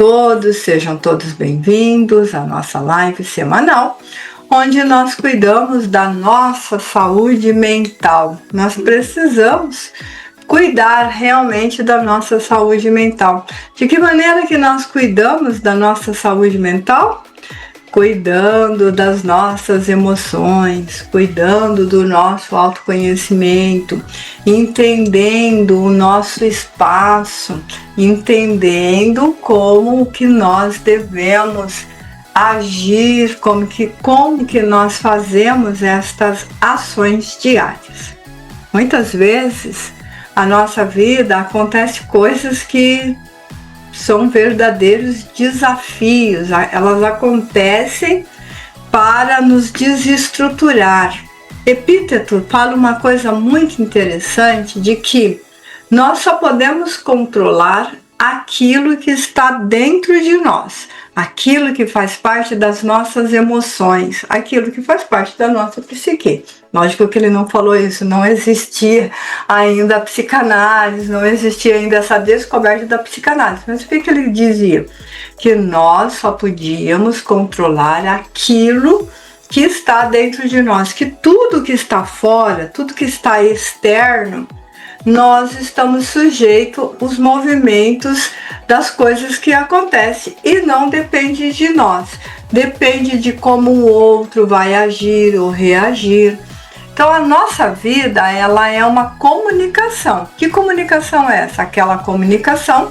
todos, sejam todos bem-vindos à nossa live semanal, onde nós cuidamos da nossa saúde mental. Nós precisamos cuidar realmente da nossa saúde mental. De que maneira que nós cuidamos da nossa saúde mental? Cuidando das nossas emoções, cuidando do nosso autoconhecimento, entendendo o nosso espaço, entendendo como que nós devemos agir, como que nós fazemos estas ações diárias. Muitas vezes a nossa vida acontece coisas que são verdadeiros desafios, elas acontecem para nos desestruturar. Epíteto fala uma coisa muito interessante de que nós só podemos controlar aquilo que está dentro de nós, aquilo que faz parte das nossas emoções, aquilo que faz parte da nossa psique. Lógico que ele não falou isso, não existia ainda a psicanálise, não existia ainda essa descoberta da psicanálise. Mas o que ele dizia? Que nós só podíamos controlar aquilo que está dentro de nós, que tudo que está fora, tudo que está externo, nós estamos sujeitos aos movimentos das coisas que acontecem e não depende de nós, depende de como o outro vai agir ou reagir. Então a nossa vida, ela é uma comunicação. Que comunicação é essa? Aquela comunicação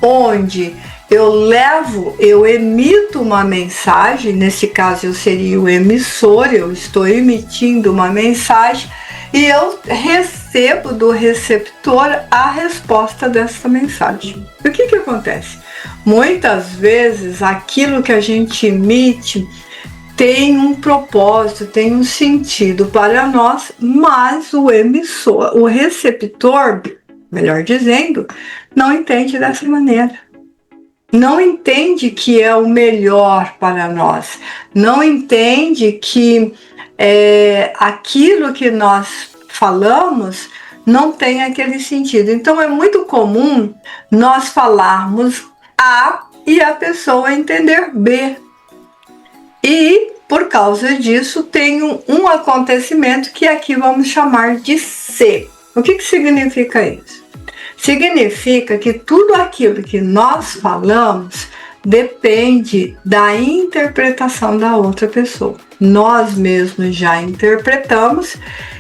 onde eu emito uma mensagem, nesse caso eu seria o emissor, eu estou emitindo uma mensagem e eu recebo do receptor a resposta dessa mensagem. O que acontece? Muitas vezes aquilo que a gente emite tem um propósito, tem um sentido para nós, mas o emissor, o receptor, melhor dizendo, não entende dessa maneira. Não entende que é o melhor para nós, não entende que aquilo que nós falamos não tem aquele sentido. Então é muito comum nós falarmos A e a pessoa entender B. E por causa disso tem um acontecimento que aqui vamos chamar de C. O que significa isso? Significa que tudo aquilo que nós falamos depende da interpretação da outra pessoa. Nós mesmos já interpretamos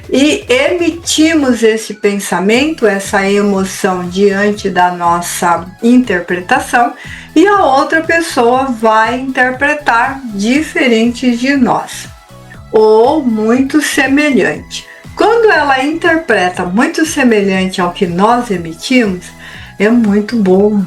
e emitimos esse pensamento, essa emoção diante da nossa interpretação, e a outra pessoa vai interpretar diferente de nós, ou muito semelhante. Quando ela interpreta muito semelhante ao que nós emitimos, é muito bom.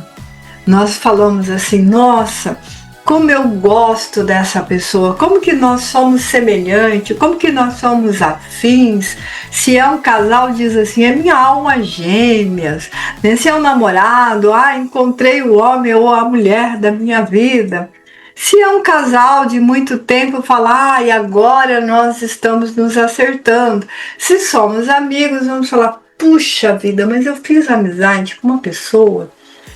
Nós falamos assim, nossa, como eu gosto dessa pessoa, como que nós somos semelhantes, como que nós somos afins. Se é um casal, diz assim, é minha alma gêmeas. Se é um namorado, encontrei o homem ou a mulher da minha vida. Se é um casal de muito tempo, fala, e agora nós estamos nos acertando. Se somos amigos, vamos falar, puxa vida, mas eu fiz amizade com uma pessoa.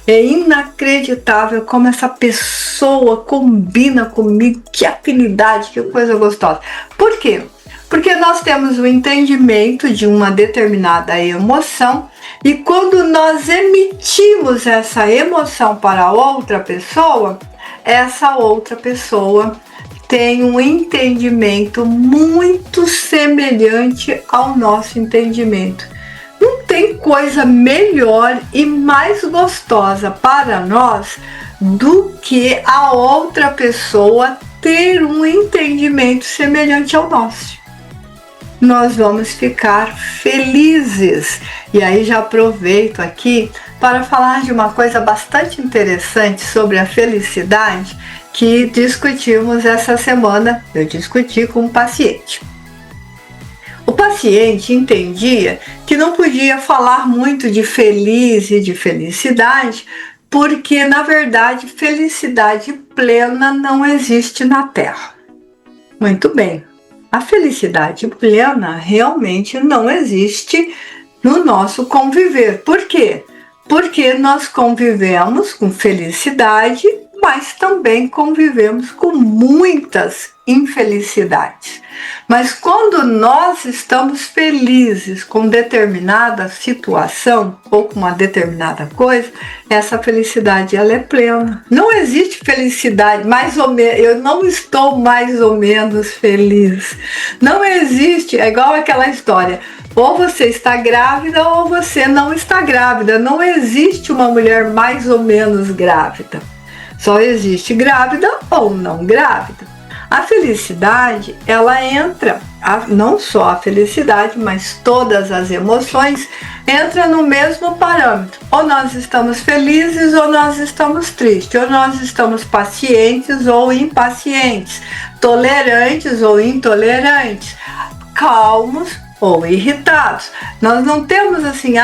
É inacreditável como essa pessoa combina comigo, que afinidade, que coisa gostosa. Por quê? Porque nós temos o entendimento de uma determinada emoção e quando nós emitimos essa emoção para outra pessoa, essa outra pessoa tem um entendimento muito semelhante ao nosso entendimento. Não tem coisa melhor e mais gostosa para nós do que a outra pessoa ter um entendimento semelhante ao nosso. Nós vamos ficar felizes. E aí já aproveito aqui para falar de uma coisa bastante interessante sobre a felicidade que discutimos essa semana. Eu discuti com um paciente. O paciente entendia que não podia falar muito de feliz e de felicidade, porque, na verdade, felicidade plena não existe na Terra. Muito bem, a felicidade plena realmente não existe no nosso conviver. Por quê? Porque nós convivemos com felicidade, mas também convivemos com muitas infelicidades. Mas quando nós estamos felizes com determinada situação ou com uma determinada coisa, essa felicidade ela é plena. Não existe felicidade mais ou menos, eu não estou mais ou menos feliz. Não existe, é igual aquela história. Ou você está grávida ou você não está grávida. Não existe uma mulher mais ou menos grávida. Só existe grávida ou não grávida. A felicidade, ela entra, não só a felicidade, mas todas as emoções entram no mesmo parâmetro. Ou nós estamos felizes ou nós estamos tristes. Ou nós estamos pacientes ou impacientes. Tolerantes ou intolerantes. Calmos ou irritados. Nós não temos assim,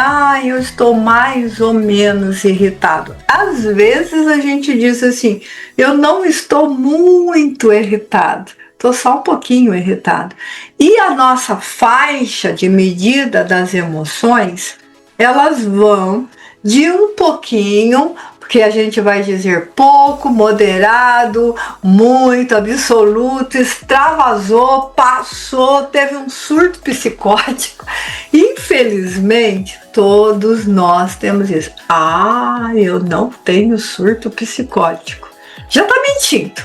eu estou mais ou menos irritado. Às vezes a gente diz assim, eu não estou muito irritado, estou só um pouquinho irritado. E a nossa faixa de medida das emoções, elas vão de um pouquinho, que a gente vai dizer pouco, moderado, muito, absoluto, extravasou, passou, teve um surto psicótico. Infelizmente, todos nós temos isso. Eu não tenho surto psicótico. Já tá mentindo.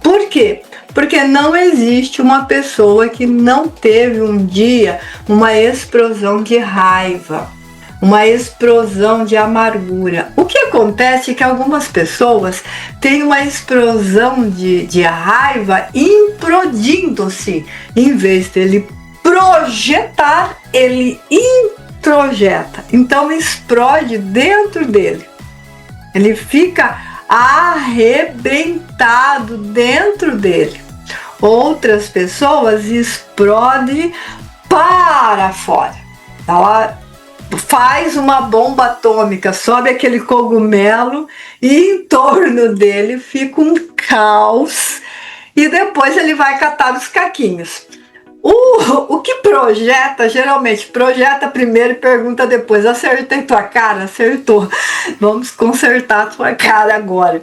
Por quê? Porque não existe uma pessoa que não teve um dia uma explosão de raiva, uma explosão de amargura. O que acontece é que algumas pessoas têm uma explosão de raiva implodindo-se. Em vez dele projetar, ele introjeta. Então explode dentro dele. Ele fica arrebentado dentro dele. Outras pessoas explodem para fora. Ela faz uma bomba atômica, sobe aquele cogumelo e em torno dele fica um caos e depois ele vai catar os caquinhos. O que projeta, geralmente projeta primeiro e pergunta depois, acertei tua cara? Acertou, vamos consertar tua cara agora.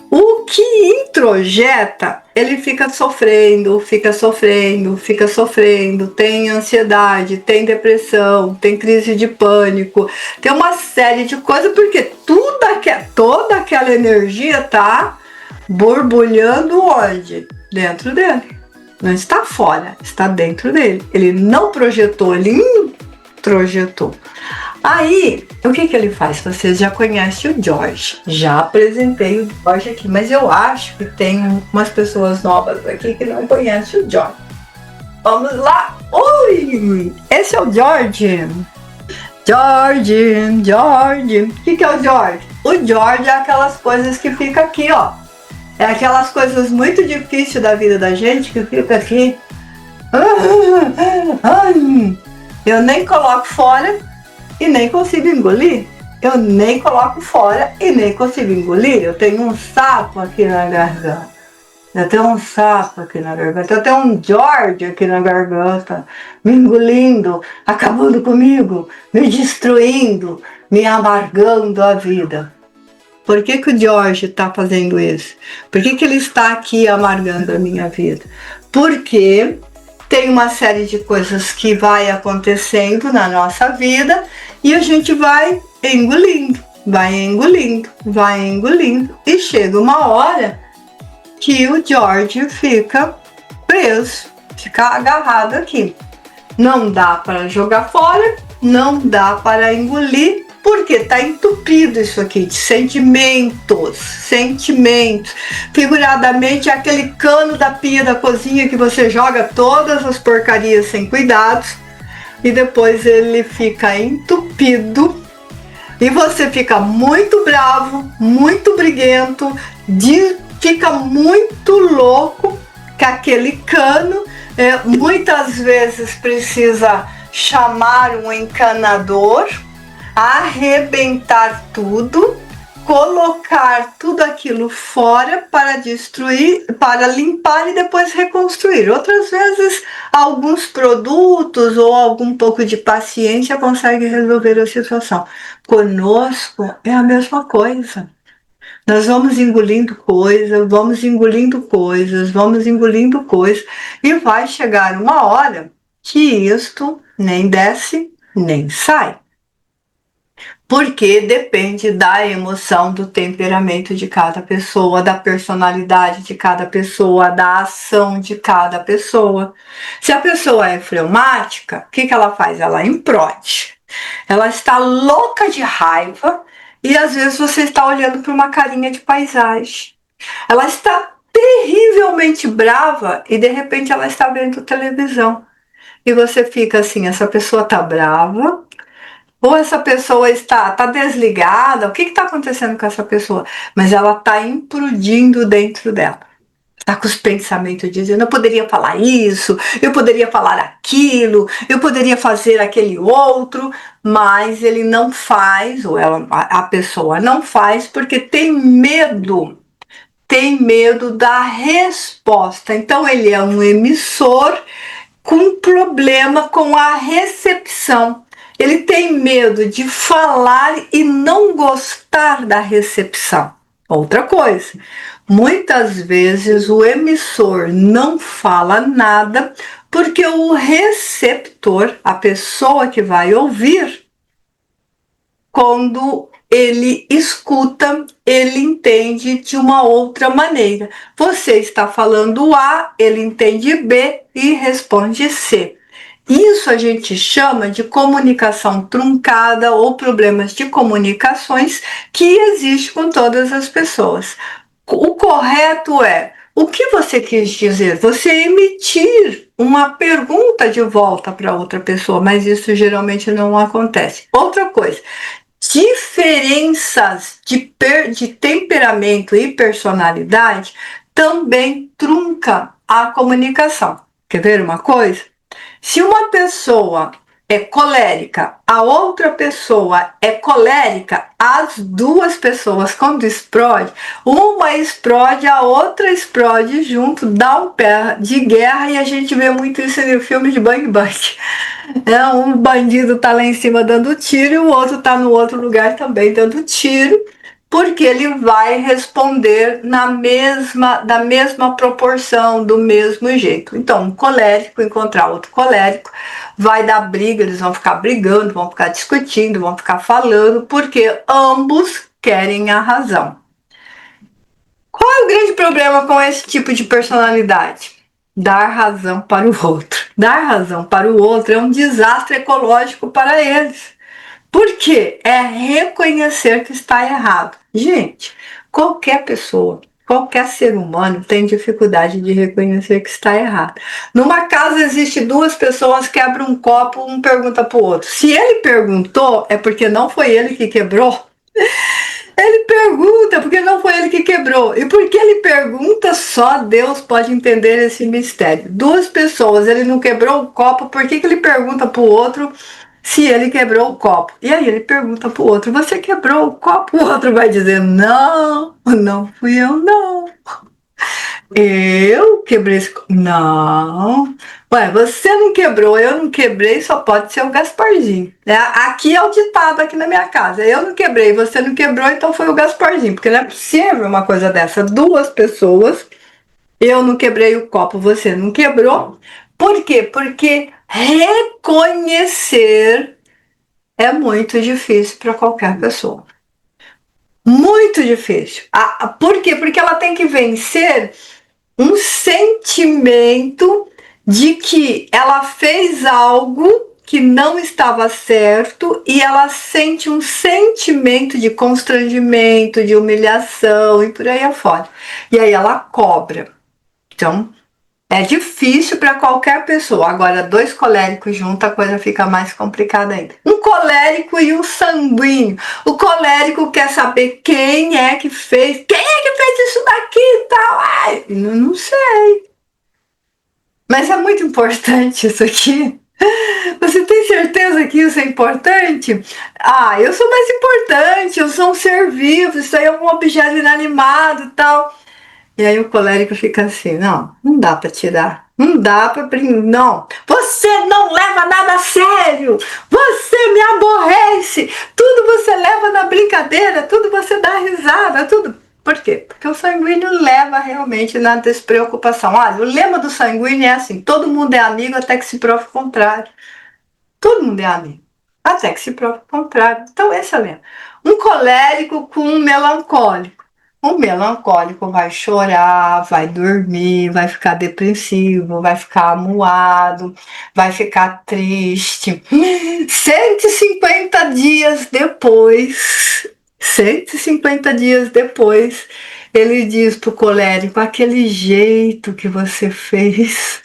O que introjeta, ele fica sofrendo, tem ansiedade, tem depressão, tem crise de pânico, tem uma série de coisas, porque toda aquela energia tá borbulhando onde? Dentro dele. Não está fora, está dentro dele. Ele não projetou, ele introjetou. Aí, o que ele faz? Vocês já conhecem o George. Já apresentei o George aqui, mas eu acho que tem umas pessoas novas aqui que não conhecem o George. Vamos lá! Oi! Esse é o George. George. O que é o George? O George é aquelas coisas que fica aqui, ó. É aquelas coisas muito difíceis da vida da gente que fica aqui. Eu nem coloco fora e nem consigo engolir. Eu nem coloco fora e nem consigo engolir. Eu tenho um sapo aqui na garganta. Eu tenho um George aqui na garganta, me engolindo, acabando comigo, me destruindo, me amargando a vida. Por que o George está fazendo isso? Por que ele está aqui amargando a minha vida? Porque tem uma série de coisas que vai acontecendo na nossa vida e a gente vai engolindo e chega uma hora que o George fica preso, fica agarrado aqui. Não dá para jogar fora, não dá para engolir, porque está entupido isso aqui de sentimentos. Figuradamente é aquele cano da pia da cozinha que você joga todas as porcarias sem cuidados e depois ele fica entupido e você fica muito bravo, muito briguento, fica muito louco com aquele cano. Muitas vezes precisa chamar um encanador, arrebentar tudo colocar tudo aquilo fora para destruir, para limpar e depois reconstruir. Outras vezes, alguns produtos ou algum pouco de paciência consegue resolver a situação. Conosco é a mesma coisa. Nós vamos engolindo coisas, vamos engolindo coisas, vamos engolindo coisas, e vai chegar uma hora que isto nem desce, nem sai. Porque depende da emoção, do temperamento de cada pessoa, da personalidade de cada pessoa, da ação de cada pessoa. Se a pessoa é fleumática, o que ela faz? Ela implode. Ela está louca de raiva e às vezes você está olhando para uma carinha de paisagem. Ela está terrivelmente brava e de repente ela está vendo televisão. E você fica assim, essa pessoa está brava, ou essa pessoa está desligada, o que está acontecendo com essa pessoa? Mas ela está implodindo dentro dela. Está com os pensamentos dizendo, eu poderia falar isso, eu poderia falar aquilo, eu poderia fazer aquele outro, mas ele não faz, ou ela, a pessoa não faz, porque tem medo da resposta. Então ele é um emissor com problema com a recepção. Ele tem medo de falar e não gostar da recepção. Outra coisa, muitas vezes o emissor não fala nada porque o receptor, a pessoa que vai ouvir, quando ele escuta, ele entende de uma outra maneira. Você está falando A, ele entende B e responde C. Isso a gente chama de comunicação truncada ou problemas de comunicações que existe com todas as pessoas. O correto é, o que você quis dizer? Você emitir uma pergunta de volta para outra pessoa, mas isso geralmente não acontece. Outra coisa, diferenças de temperamento e personalidade também trunca a comunicação. Quer ver uma coisa? Se uma pessoa é colérica, a outra pessoa é colérica, as duas pessoas, quando explode, uma explode, a outra explode junto, dá um pé de guerra, e a gente vê muito isso no filme de Bang Bang. Um bandido tá lá em cima dando tiro e o outro tá no outro lugar também dando tiro, porque ele vai responder da mesma proporção, do mesmo jeito. Então, um colérico encontrar outro colérico, vai dar briga, eles vão ficar brigando, vão ficar discutindo, vão ficar falando, porque ambos querem a razão. Qual é o grande problema com esse tipo de personalidade? Dar razão para o outro. Dar razão para o outro é um desastre ecológico para eles. Por quê? É reconhecer que está errado. Gente, qualquer pessoa, qualquer ser humano tem dificuldade de reconhecer que está errado. Numa casa existe duas pessoas, quebram um copo, um pergunta para o outro. Se ele perguntou, é porque não foi ele que quebrou. Ele pergunta porque não foi ele que quebrou. E porque ele pergunta, só Deus pode entender esse mistério. Duas pessoas, ele não quebrou o copo, por que ele pergunta para o outro se ele quebrou o copo? E aí ele pergunta para o outro, você quebrou o copo? O outro vai dizer, não, não fui eu não. Eu quebrei esse copo? Não. Ué, você não quebrou, eu não quebrei, só pode ser o Gasparzinho. Aqui é o ditado aqui na minha casa. Eu não quebrei, você não quebrou, então foi o Gasparzinho. Porque não é possível uma coisa dessa. Duas pessoas, eu não quebrei o copo, você não quebrou. Por quê? Porque reconhecer é muito difícil para qualquer pessoa. Muito difícil. Por quê? Porque ela tem que vencer um sentimento de que ela fez algo que não estava certo e ela sente um sentimento de constrangimento, de humilhação e por aí afora. E aí ela cobra. Então, é difícil para qualquer pessoa. Agora, dois coléricos juntos, a coisa fica mais complicada ainda. Um colérico e um sanguíneo. O colérico quer saber quem é que fez isso daqui e tal. Ai, não sei. Mas é muito importante isso aqui. Você tem certeza que isso é importante? Ah, eu sou mais importante, eu sou um ser vivo, isso aí é um objeto inanimado e tal. E aí o colérico fica assim, não dá pra tirar. Não dá pra brincar, não. Você não leva nada a sério. Você me aborrece. Tudo você leva na brincadeira, tudo você dá risada, tudo. Por quê? Porque o sanguíneo leva realmente na despreocupação. Olha, o lema do sanguíneo é assim, todo mundo é amigo até que se prove o contrário. Todo mundo é amigo, até que se prove o contrário. Então esse é o lema. Um colérico com um melancólico. O melancólico vai chorar, vai dormir, vai ficar depressivo, vai ficar amuado, vai ficar triste. 150 dias depois, 150 dias depois, ele diz pro colérico: aquele jeito que você fez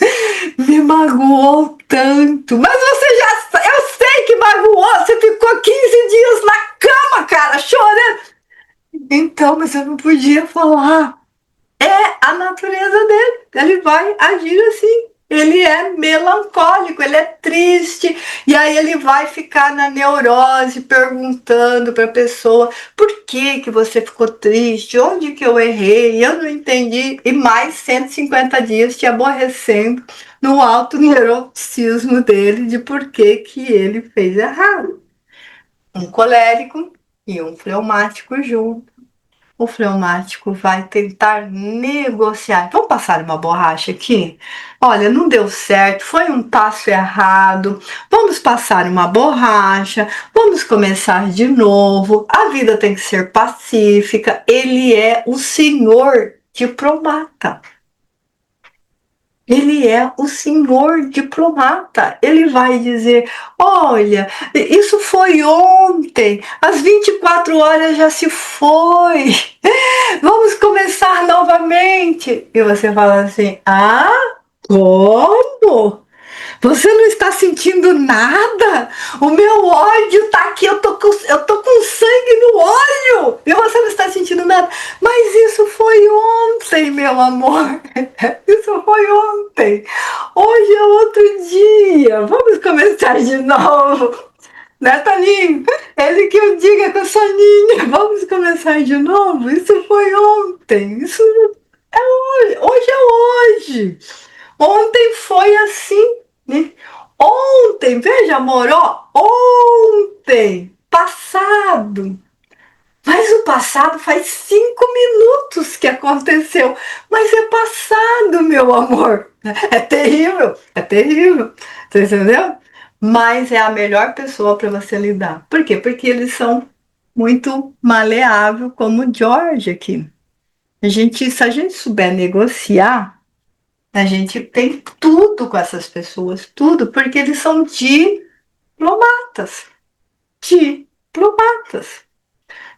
me magoou tanto. Mas você já, eu sei que magoou, você ficou 15 dias na cama, cara, chorando. Então, mas eu não podia falar. É a natureza dele. Ele vai agir assim. Ele é melancólico, ele é triste. E aí ele vai ficar na neurose perguntando para a pessoa: por que que você ficou triste? Onde que eu errei? Eu não entendi. E mais 150 dias te aborrecendo no alto neuroticismo dele de por que que ele fez errado. Um colérico e um fleumático junto. O fleumático vai tentar negociar. Vamos passar uma borracha aqui? Olha, não deu certo, foi um passo errado. Vamos passar uma borracha, vamos começar de novo. A vida tem que ser pacífica. Ele é o senhor diplomata. Ele é o senhor diplomata. Ele vai dizer: olha, isso foi ontem, às 24 horas já se foi. Vamos começar novamente. E você fala assim: ah, como? Você não está sentindo nada? O meu ódio tá aqui, eu tô com sangue no olho. E você não está sentindo nada. Mas isso foi ontem, meu amor. Isso foi ontem. Hoje é outro dia. Vamos começar de novo. Né, Toninho? Ele que eu diga com a Soninha. Vamos começar de novo? Isso foi ontem. Isso é hoje. Hoje é hoje. Ontem foi assim, né? Ontem, veja, amor, ó, ontem, passado. Mas o passado faz 5 minutos que aconteceu. Mas é passado, meu amor. É terrível, é terrível. Você entendeu? Mas é a melhor pessoa para você lidar. Por quê? Porque eles são muito maleáveis, como o George aqui. Se a gente souber negociar, a gente tem tudo com essas pessoas, tudo, porque eles são diplomatas. Diplomatas.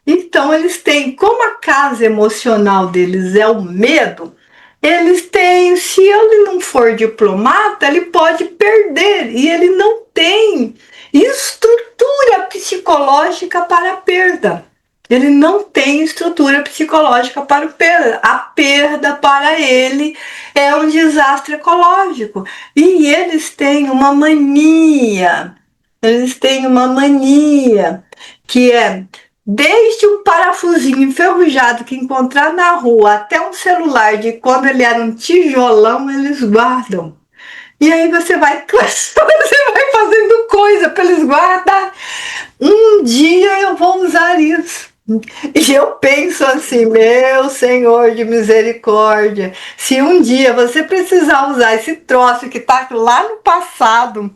Então, eles têm, como a casa emocional deles é o medo, eles têm, se ele não for diplomata, ele pode perder, e ele não tem estrutura psicológica para a perda. Ele não tem estrutura psicológica para o perda. A perda para ele é um desastre ecológico. E eles têm uma mania. Eles têm uma mania que é desde um parafusinho enferrujado que encontrar na rua até um celular de quando ele era um tijolão, eles guardam. E aí você vai, você vai fazendo coisa para eles guardar. Um dia eu vou usar isso. E eu penso assim: meu Senhor de misericórdia, se um dia você precisar usar esse troço que está lá no passado,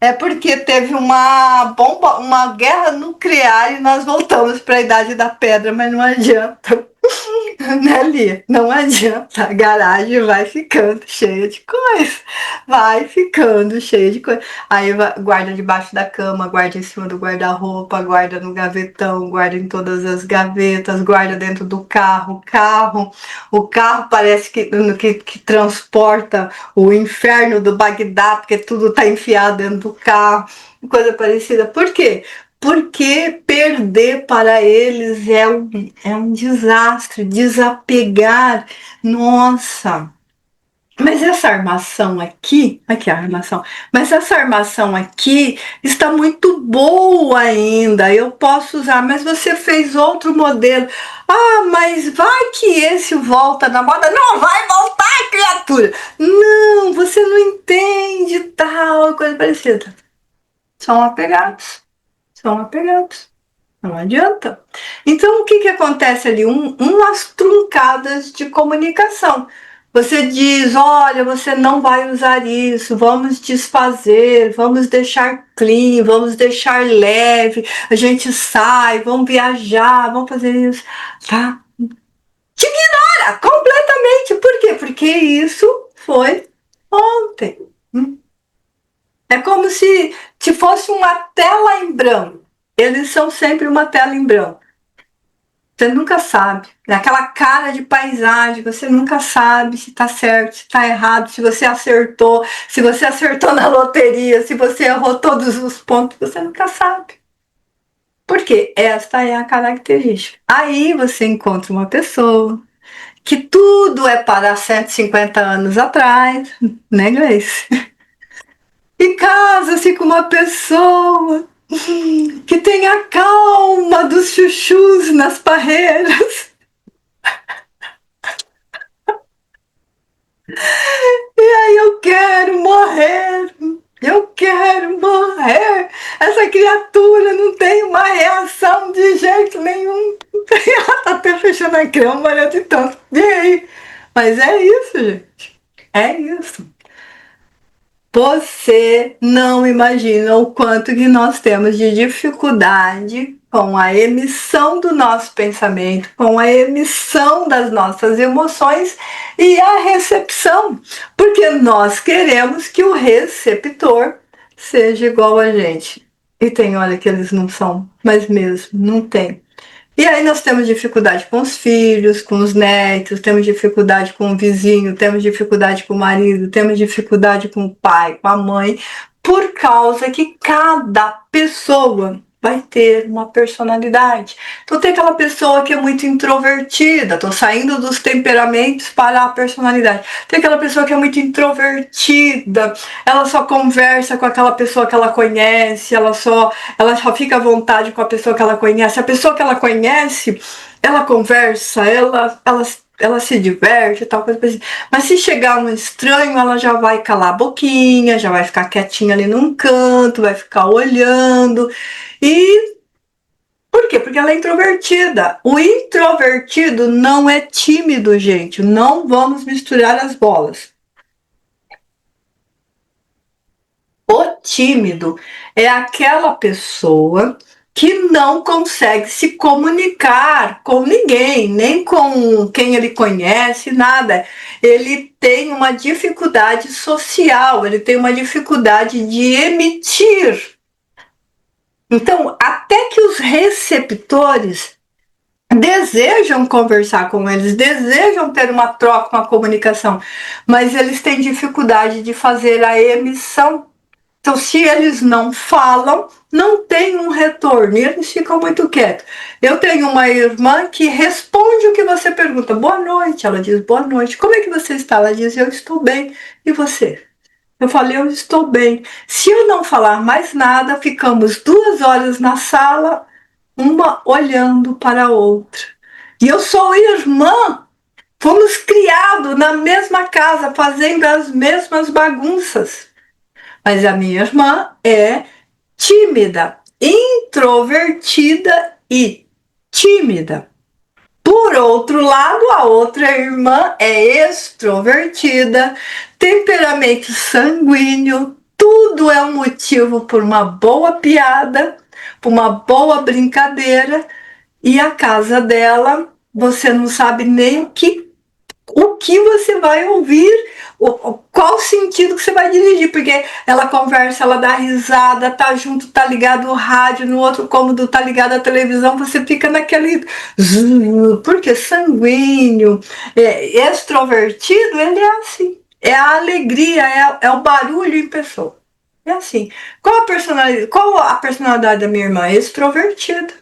é porque teve uma bomba, uma guerra nuclear e nós voltamos para a Idade da Pedra, mas não adianta. Né, Lia? Não adianta, a garagem vai ficando cheia de coisa, vai ficando cheia de coisa. Aí guarda debaixo da cama, guarda em cima do guarda-roupa, guarda no gavetão, guarda em todas as gavetas, guarda dentro do carro. O carro parece que transporta o inferno do Bagdá, porque tudo tá enfiado dentro do carro, coisa parecida. Por quê? Porque perder para eles é um desastre. Desapegar, nossa, Mas essa armação aqui a armação, mas essa armação aqui está muito boa ainda, eu posso usar, mas você fez outro modelo. Ah, mas vai que esse volta na moda. Não vai voltar, criatura! Não, você não entende tal, coisa parecida. São apegados, são apegados. Não adianta. Então, o que, que acontece ali? Umas truncadas de comunicação. Você diz: olha, você não vai usar isso, vamos desfazer, vamos deixar clean, vamos deixar leve, a gente sai, vamos viajar, vamos fazer isso, tá? Te ignora completamente. Por quê? Porque isso foi ontem. É como se fosse uma tela em branco. Eles são sempre uma tela em branco. Você nunca sabe. Naquela cara de paisagem, você nunca sabe se está certo, se está errado, se você acertou na loteria, se você errou todos os pontos, você nunca sabe. Porque esta é a característica. Aí você encontra uma pessoa que tudo é para 150 anos atrás, né, Grace? E casa-se com uma pessoa que tem a calma dos chuchus nas parreiras. E aí eu quero morrer. Eu quero morrer. Essa criatura não tem uma reação de jeito nenhum. Ela tá até fechando a câmera de tanto. E aí? Mas é isso, gente. É isso. Você não imagina o quanto que nós temos de dificuldade com a emissão do nosso pensamento, com a emissão das nossas emoções e a recepção, porque nós queremos que o receptor seja igual a gente. E tem hora que eles não são, mas mesmo não tem. E aí nós temos dificuldade com os filhos, com os netos, temos dificuldade com o vizinho, temos dificuldade com o marido, temos dificuldade com o pai, com a mãe, por causa que cada pessoa vai ter uma personalidade. Então tem aquela pessoa que é muito introvertida, tô saindo dos temperamentos para a personalidade. Tem aquela pessoa que é muito introvertida, ela só conversa com aquela pessoa que ela conhece, ela só fica à vontade com a pessoa que ela conhece. A pessoa que ela conhece, ela conversa, ela se diverte, tal coisa assim. Mas se chegar um estranho, ela já vai calar a boquinha, já vai ficar quietinha ali num canto, vai ficar olhando. E por quê? Porque ela é introvertida. O introvertido não é tímido, gente. Não vamos misturar as bolas. O tímido é aquela pessoa que não consegue se comunicar com ninguém, nem com quem ele conhece, nada. Ele tem uma dificuldade social, ele tem uma dificuldade de emitir. Então, até que os receptores desejam conversar com eles, desejam ter uma troca, uma comunicação, mas eles têm dificuldade de fazer a emissão. Então, se eles não falam, não tem um retorno, e eles ficam muito quietos. Eu tenho uma irmã que responde o que você pergunta. Boa noite. Ela diz, boa noite. Como é que você está? Ela diz, eu estou bem. E você? Eu falei, eu estou bem. Se eu não falar mais nada, ficamos 2 horas na sala, uma olhando para a outra. E eu sou irmã. Fomos criados na mesma casa, fazendo as mesmas bagunças. Mas a minha irmã é tímida, introvertida e tímida. Por outro lado, a outra irmã é extrovertida, temperamento sanguíneo, tudo é um motivo por uma boa piada, por uma boa brincadeira, e a casa dela, você não sabe nem o que você vai ouvir, qual sentido que você vai dirigir, porque ela conversa, ela dá risada, tá junto, tá ligado o rádio, no outro cômodo tá ligado a televisão, você fica naquele porque sanguíneo, extrovertido, ele é assim, é a alegria, é o barulho em pessoa. É assim. Qual a personalidade da minha irmã? Extrovertida.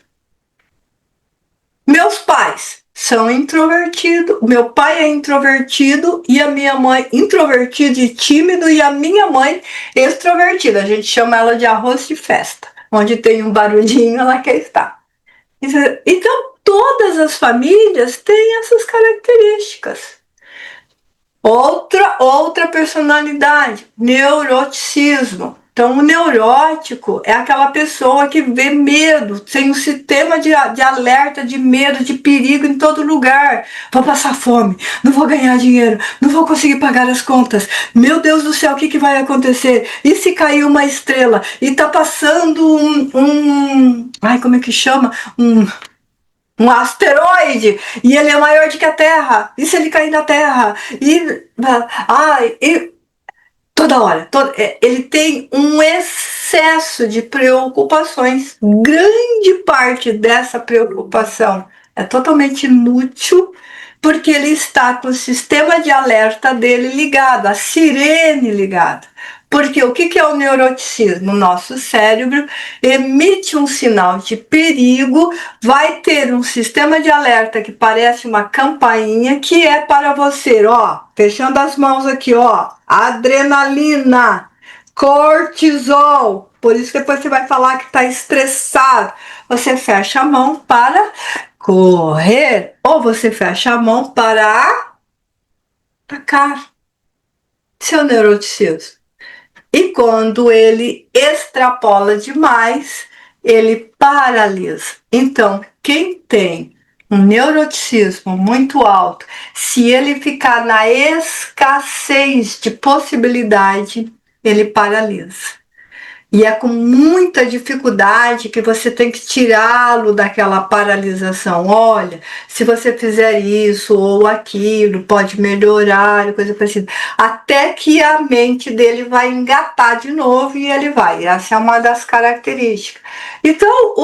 Meus pais são introvertidos. Meu pai é introvertido e a minha mãe introvertido e tímido e a minha mãe extrovertida. A gente chama ela de arroz de festa. Onde tem um barulhinho, ela quer estar. Então, todas as famílias têm essas características. Outra personalidade, neuroticismo. Então, o neurótico é aquela pessoa que vê medo, tem um sistema de alerta, de medo, de perigo em todo lugar. Vou passar fome, não vou ganhar dinheiro, não vou conseguir pagar as contas. Meu Deus do céu, o que vai acontecer? E se cair uma estrela? E tá passando ai, como é que chama? Um asteroide e ele é maior do que a Terra. E se ele cair na Terra? E toda hora, ele tem um excesso de preocupações. Grande parte dessa preocupação é totalmente inútil porque ele está com o sistema de alerta dele ligado, a sirene ligada. Porque o que é o neuroticismo? Nosso cérebro emite um sinal de perigo, vai ter um sistema de alerta que parece uma campainha, que é para você, ó, fechando as mãos aqui, ó, adrenalina, cortisol. Por isso que depois você vai falar que está estressado. Você fecha a mão para correr ou você fecha a mão para atacar. Seu neuroticismo. E quando ele extrapola demais, ele paralisa. Então, quem tem um neuroticismo muito alto, se ele ficar na escassez de possibilidade, ele paralisa. E é com muita dificuldade que você tem que tirá-lo daquela paralisação. Olha, se você fizer isso ou aquilo, pode melhorar, coisa parecida. Até que a mente dele vai engatar de novo e ele vai. Essa é uma das características. Então,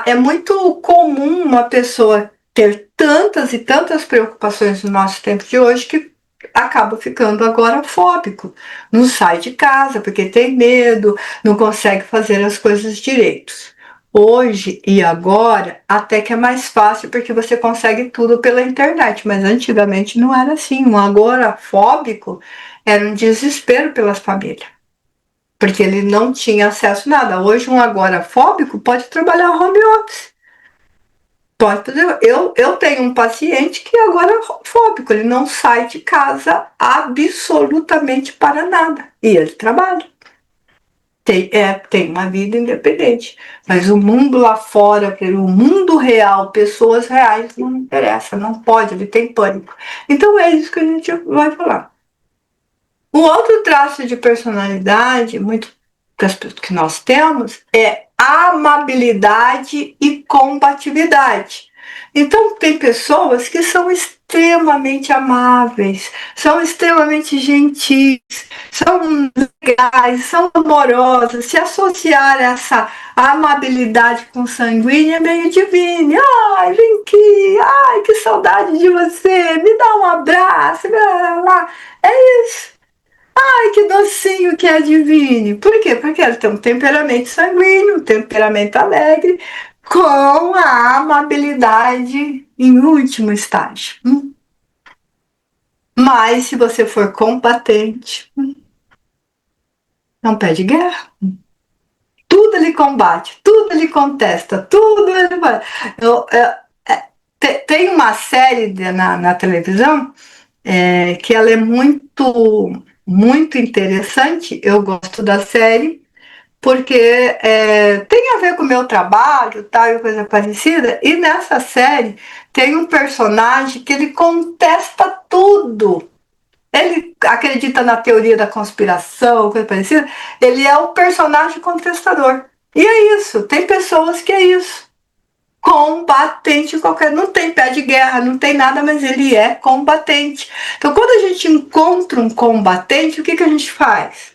é muito comum uma pessoa ter tantas e tantas preocupações no nosso tempo de hoje que acaba ficando agorafóbico. Não sai de casa porque tem medo, não consegue fazer as coisas direitos. Hoje e agora, até que é mais fácil porque você consegue tudo pela internet, mas antigamente não era assim. Um agorafóbico era um desespero pelas famílias, porque ele não tinha acesso a nada. Hoje, um agorafóbico pode trabalhar home office. Pode fazer. Eu tenho um paciente que agora é fóbico, ele não sai de casa absolutamente para nada. E ele trabalha. Tem uma vida independente. Mas o mundo lá fora, o mundo real, pessoas reais, não interessa, não pode, ele tem pânico. Então é isso que a gente vai falar. Um outro traço de personalidade, muito que nós temos, é amabilidade e combatividade. Então, tem pessoas que são extremamente amáveis, são extremamente gentis, são legais, são amorosas. Se associar essa amabilidade com sanguínea é meio divino. Ai, vem aqui, ai, que saudade de você, me dá um abraço, blá, blá, blá. É isso. Ai, que docinho que é divino. Por quê? Porque ela tem um temperamento sanguíneo, um temperamento alegre, com a amabilidade em último estágio. Mas se você for combatente, não pede guerra. Tudo ele combate, tudo ele contesta, tudo ele faz. Tem uma série na televisão que ela é muito interessante. Eu gosto da série porque tem a ver com o meu trabalho, tal, e coisa parecida. E nessa série tem um personagem que ele contesta tudo. Ele acredita na teoria da conspiração, coisa parecida. Ele é o personagem contestador. E é isso. Tem pessoas que é isso. Combatente qualquer. Não tem pé de guerra, não tem nada, mas ele é combatente. Então, quando a gente encontra um combatente, o que a gente faz?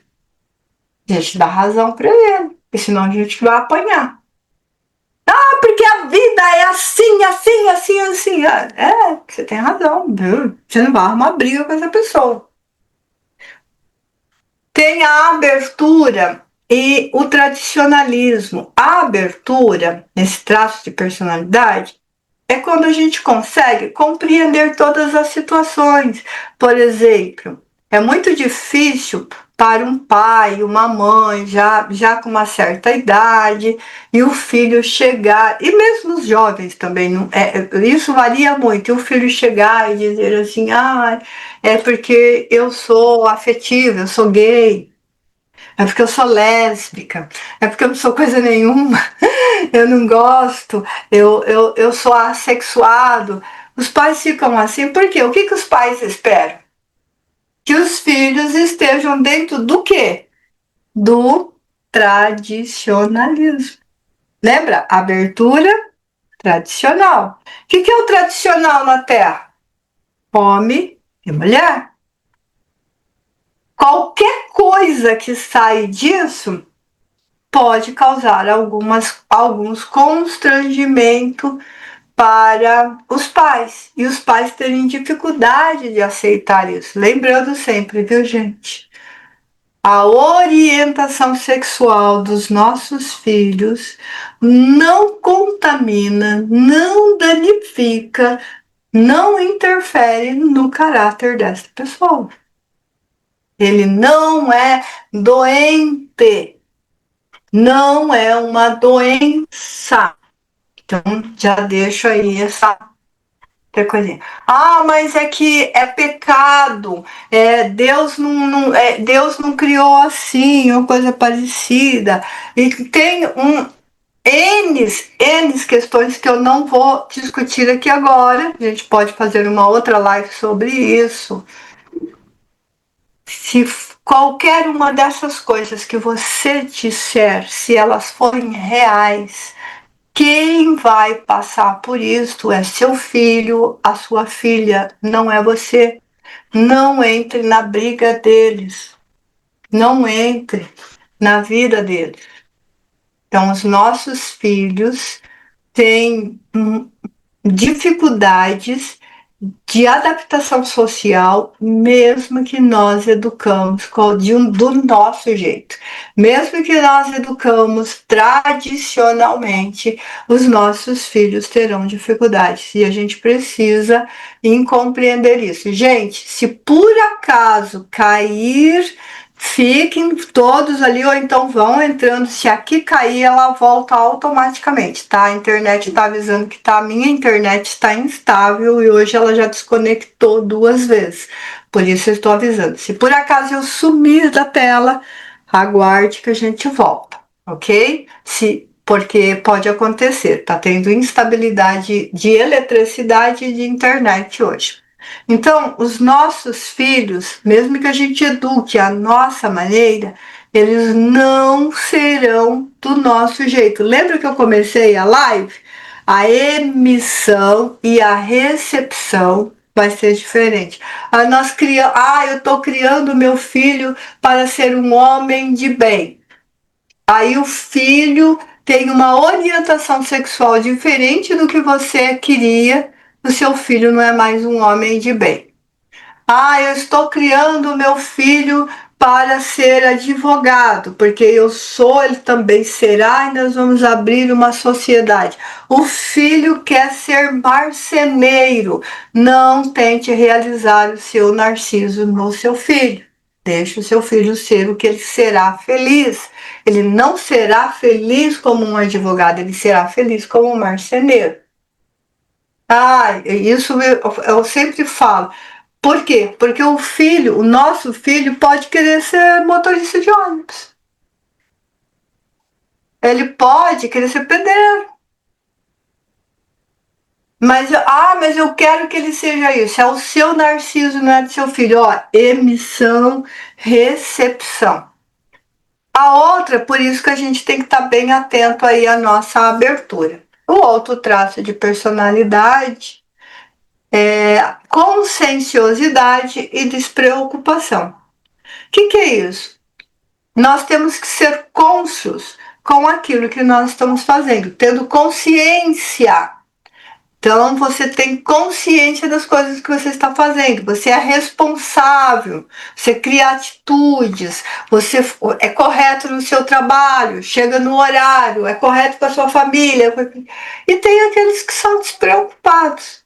A gente dá razão para ele, porque senão a gente vai apanhar. Ah, porque a vida é assim, assim, assim, assim. Você tem razão, viu? Você não vai arrumar briga com essa pessoa. Tem a abertura e o tradicionalismo. A abertura, nesse traço de personalidade, é quando a gente consegue compreender todas as situações. Por exemplo, é muito difícil para um pai, uma mãe, já com uma certa idade, e o filho chegar, e mesmo os jovens também, não, isso varia muito, e o filho chegar e dizer assim, é porque eu sou afetiva, eu sou gay, é porque eu sou lésbica, é porque eu não sou coisa nenhuma, eu não gosto, eu sou assexuado. Os pais ficam assim, por quê? O que os pais esperam? Que os filhos estejam dentro do quê? Do tradicionalismo. Lembra? Abertura tradicional. O que é o tradicional na Terra? Homem e mulher. Qualquer coisa que sai disso pode causar alguns constrangimentos para os pais. E os pais terem dificuldade de aceitar isso. Lembrando sempre, viu, gente? A orientação sexual dos nossos filhos não contamina, não danifica, não interfere no caráter dessa pessoa. Ele não é doente, não é uma doença. Então, já deixo aí essa coisinha. Mas é que é pecado. Deus não criou assim, ou coisa parecida. E tem N questões que eu não vou discutir aqui agora. A gente pode fazer uma outra live sobre isso. Se qualquer uma dessas coisas que você disser, se elas forem reais, quem vai passar por isso é seu filho, a sua filha, não é você. Não entre na briga deles. Não entre na vida deles. Então, os nossos filhos têm dificuldades de adaptação social, mesmo que nós educamos do nosso jeito. Mesmo que nós educamos tradicionalmente, os nossos filhos terão dificuldades e a gente precisa compreender isso. Gente, se por acaso cair, fiquem todos ali ou então vão entrando. Se aqui cair, ela volta automaticamente, tá? A internet tá avisando que a minha internet está instável e hoje ela já desconectou 2 vezes. Por isso eu estou avisando. Se por acaso eu sumir da tela, aguarde que a gente volta, ok? Porque pode acontecer, tá tendo instabilidade de eletricidade e de internet hoje. Então, os nossos filhos, mesmo que a gente eduque a nossa maneira, eles não serão do nosso jeito. Lembra que eu comecei a live? A emissão e a recepção vai ser diferente. Eu estou criando meu filho para ser um homem de bem. Aí o filho tem uma orientação sexual diferente do que você queria, o seu filho não é mais um homem de bem. Eu estou criando o meu filho para ser advogado, porque eu sou, ele também será, e nós vamos abrir uma sociedade. O filho quer ser marceneiro. Não tente realizar o seu narciso no seu filho. Deixe o seu filho ser o que ele será feliz. Ele não será feliz como um advogado, ele será feliz como um marceneiro. Isso eu sempre falo. Por quê? Porque o nosso filho pode querer ser motorista de ônibus. Ele pode querer ser pedreiro. Mas eu quero que ele seja isso. É o seu narciso, não é do seu filho. Emissão, recepção. A outra, por isso que a gente tem que estar bem atento aí à nossa abertura. O outro traço de personalidade é conscienciosidade e despreocupação. O que é isso? Nós temos que ser cônscios com aquilo que nós estamos fazendo, tendo consciência. Então você tem consciência das coisas que você está fazendo, você é responsável, você cria atitudes, você é correto no seu trabalho, chega no horário, é correto com a sua família. E tem aqueles que são despreocupados.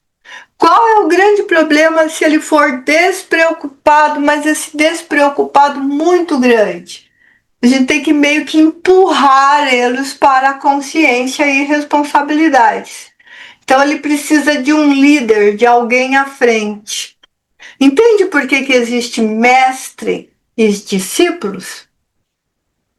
Qual é o grande problema se ele for despreocupado, mas esse despreocupado muito grande? A gente tem que meio que empurrar eles para a consciência e responsabilidades. Então ele precisa de um líder, de alguém à frente. Entende por que existe mestre e discípulos?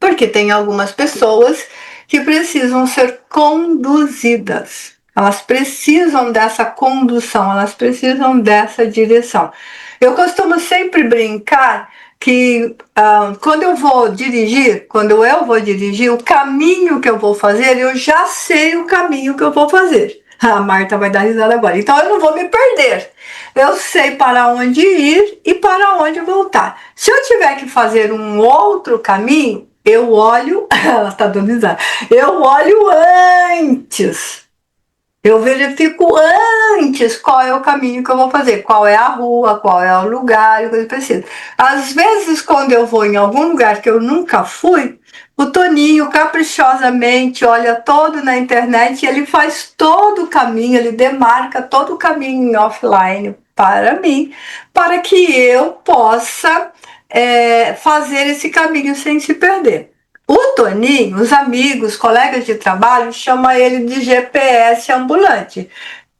Porque tem algumas pessoas que precisam ser conduzidas. Elas precisam dessa condução, elas precisam dessa direção. Eu costumo sempre brincar que quando eu vou dirigir, o caminho que eu vou fazer, eu já sei o caminho que eu vou fazer. A Marta vai dar risada agora. Então eu não vou me perder. Eu sei para onde ir e para onde voltar. Se eu tiver que fazer um outro caminho, eu olho, ela está dando risada, eu olho antes. Eu verifico antes qual é o caminho que eu vou fazer, qual é a rua, qual é o lugar, coisa parecida. Às vezes, quando eu vou em algum lugar que eu nunca fui, o Toninho caprichosamente olha todo na internet e ele faz todo o caminho, ele demarca todo o caminho em offline para mim, para que eu possa fazer esse caminho sem se perder. O Toninho, os amigos, colegas de trabalho, chamam ele de GPS ambulante,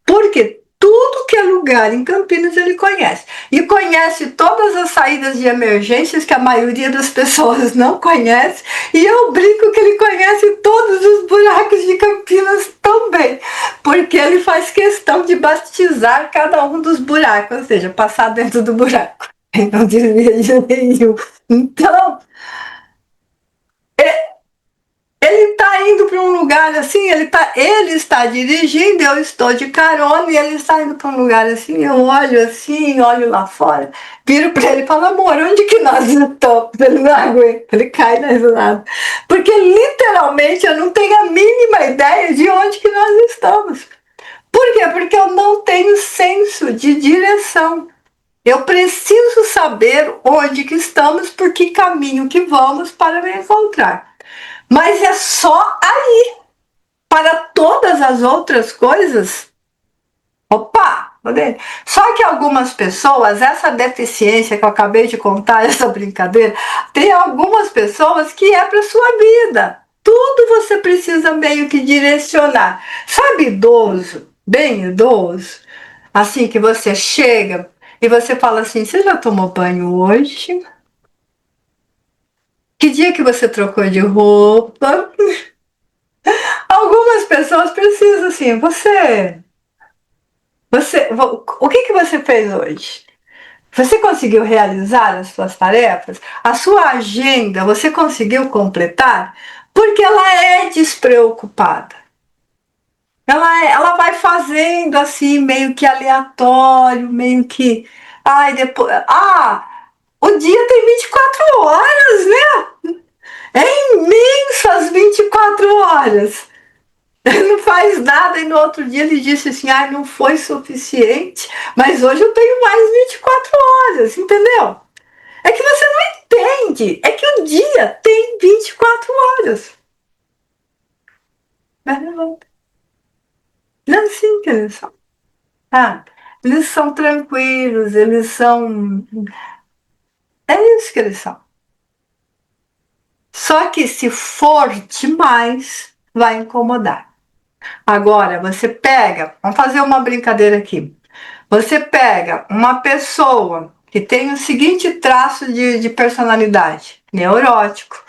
porque tudo que é lugar em Campinas ele conhece. E conhece todas as saídas de emergências que a maioria das pessoas não conhece. E eu brinco que ele conhece todos os buracos de Campinas também, porque ele faz questão de batizar cada um dos buracos, ou seja, passar dentro do buraco. Não desvia de nenhum. Então, ele está indo para um lugar assim, ele está dirigindo, eu estou de carona e ele está indo para um lugar assim, eu olho assim, olho lá fora, viro para ele e falo, amor, onde que nós estamos? Ele não aguenta, ele cai na risada. Porque literalmente eu não tenho a mínima ideia de onde que nós estamos. Por quê? Porque eu não tenho senso de direção. Eu preciso saber onde que estamos, por que caminho que vamos para me encontrar. Mas é só aí. Para todas as outras coisas, opa! Só que algumas pessoas, essa deficiência que eu acabei de contar, essa brincadeira, tem algumas pessoas que é para sua vida. Tudo você precisa meio que direcionar. Sabe idoso, bem idoso? Assim que você chega e você fala assim, você já tomou banho hoje? Que dia que você trocou de roupa? Algumas pessoas precisam assim, o que você fez hoje? Você conseguiu realizar as suas tarefas? A sua agenda, você conseguiu completar? Porque ela é despreocupada. Ela vai fazendo assim, meio que aleatório, meio que. Ai, depois. O dia tem 24 horas, né? É imenso as 24 horas. Ele não faz nada e no outro dia ele disse assim, não foi suficiente, mas hoje eu tenho mais 24 horas, entendeu? É que você não entende, é que o dia tem 24 horas. Mas não é assim que eles são. Ah, eles são tranquilos, eles são... É isso que eles são. Só que se for demais, vai incomodar. Agora, você pega, vamos fazer uma brincadeira aqui. Você pega uma pessoa que tem o seguinte traço de personalidade: neurótico,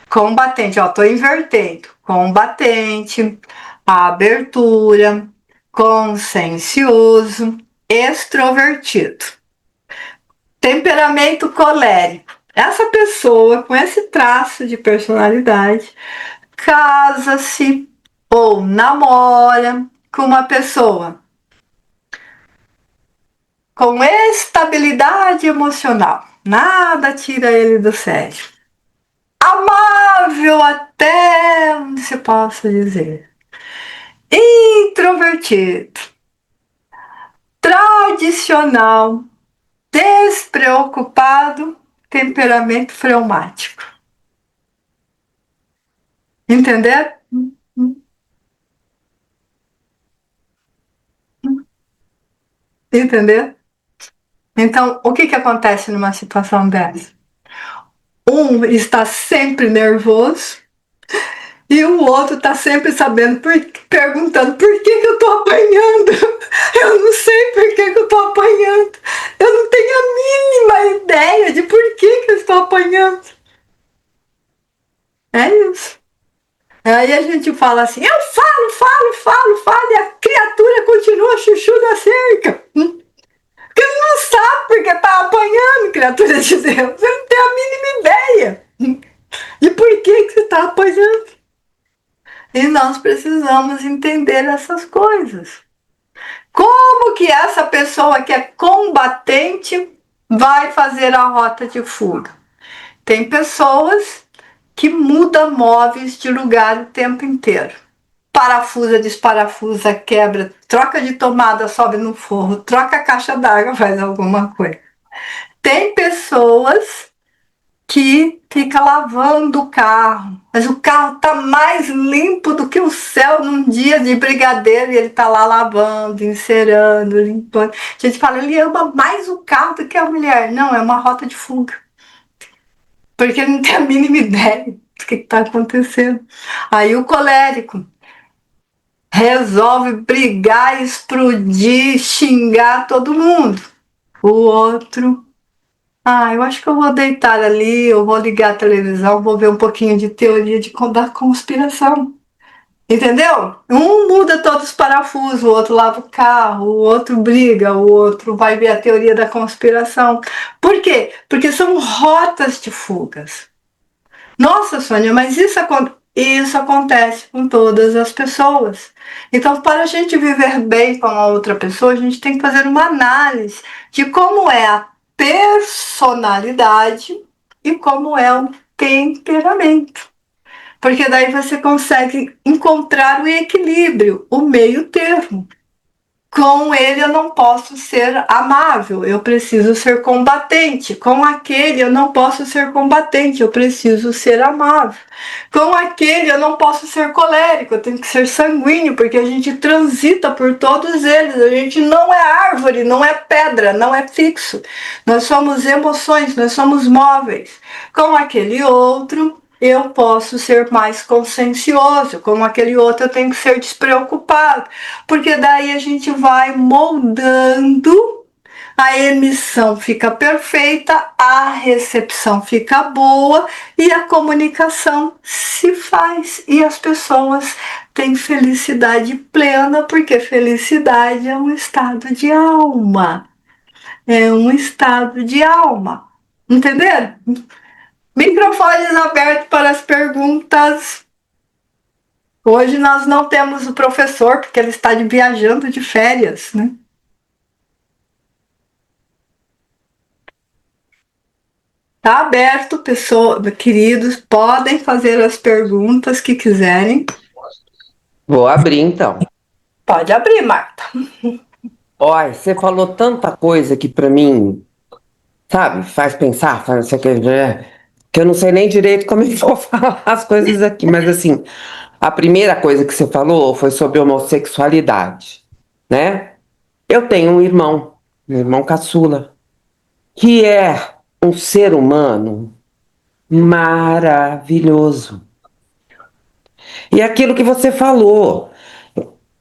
combatente, estou invertendo, combatente, abertura, consciencioso, extrovertido, temperamento colérico. Essa pessoa com esse traço de personalidade casa-se ou namora com uma pessoa com estabilidade emocional. Nada tira ele do sério. Amável até onde se possa dizer. Introvertido. tradicional, despreocupado, temperamento fleumático. Entender? Entender? Então, o que acontece numa situação dessa? Um está sempre nervoso e o outro está sempre perguntando por que eu estou apanhando. Eu não sei por que eu estou apanhando. Eu não tenho a mínima ideia de por que eu estou apanhando. É isso. Aí a gente fala assim, eu falo, e a criatura continua chuchu da cerca. Porque ele não sabe porque está apanhando, criatura de Deus. Você não tem a mínima ideia de por que você está apanhando. E nós precisamos entender essas coisas. Como que essa pessoa que é combatente vai fazer a rota de fuga? Tem pessoas que mudam móveis de lugar o tempo inteiro. Parafusa, desparafusa, quebra, troca de tomada, sobe no forro, troca a caixa d'água, faz alguma coisa. Tem pessoas que fica lavando o carro, mas o carro tá mais limpo do que o céu num dia de brigadeiro e ele tá lá lavando, encerando, limpando. A gente fala, ele ama mais o carro do que a mulher. Não, é uma rota de fuga. Porque ele não tem a mínima ideia do que está acontecendo. Aí o colérico resolve brigar, explodir, xingar todo mundo. O outro, eu acho que eu vou deitar ali, eu vou ligar a televisão, vou ver um pouquinho de teoria da conspiração. Entendeu? Um muda todos os parafusos, o outro lava o carro, o outro briga, o outro vai ver a teoria da conspiração. Por quê? Porque são rotas de fugas. Nossa, Sônia, mas isso acontece com todas as pessoas. Então, para a gente viver bem com a outra pessoa, a gente tem que fazer uma análise de como é a personalidade e como é o temperamento. Porque daí você consegue encontrar o equilíbrio, o meio termo. Com ele eu não posso ser amável, eu preciso ser combatente. Com aquele eu não posso ser combatente, eu preciso ser amável. Com aquele eu não posso ser colérico, eu tenho que ser sanguíneo, porque a gente transita por todos eles. A gente não é árvore, não é pedra, não é fixo. Nós somos emoções, nós somos móveis. Com aquele outro, eu posso ser mais consciencioso, como aquele outro eu tenho que ser despreocupado, porque daí a gente vai moldando, a emissão fica perfeita, a recepção fica boa e a comunicação se faz e as pessoas têm felicidade plena, porque felicidade é um estado de alma, é um estado de alma, entenderam? Microfones abertos para as perguntas. Hoje nós não temos o professor, porque ele está viajando de férias, né? Está aberto, queridos, podem fazer as perguntas que quiserem. Vou abrir então. Pode abrir, Marta. Olha, você falou tanta coisa que pra mim, sabe, faz pensar, faz não sei o que eu não sei nem direito como é que vou falar as coisas aqui, mas assim, a primeira coisa que você falou foi sobre homossexualidade, né? Eu tenho um irmão caçula, que é um ser humano maravilhoso. E aquilo que você falou,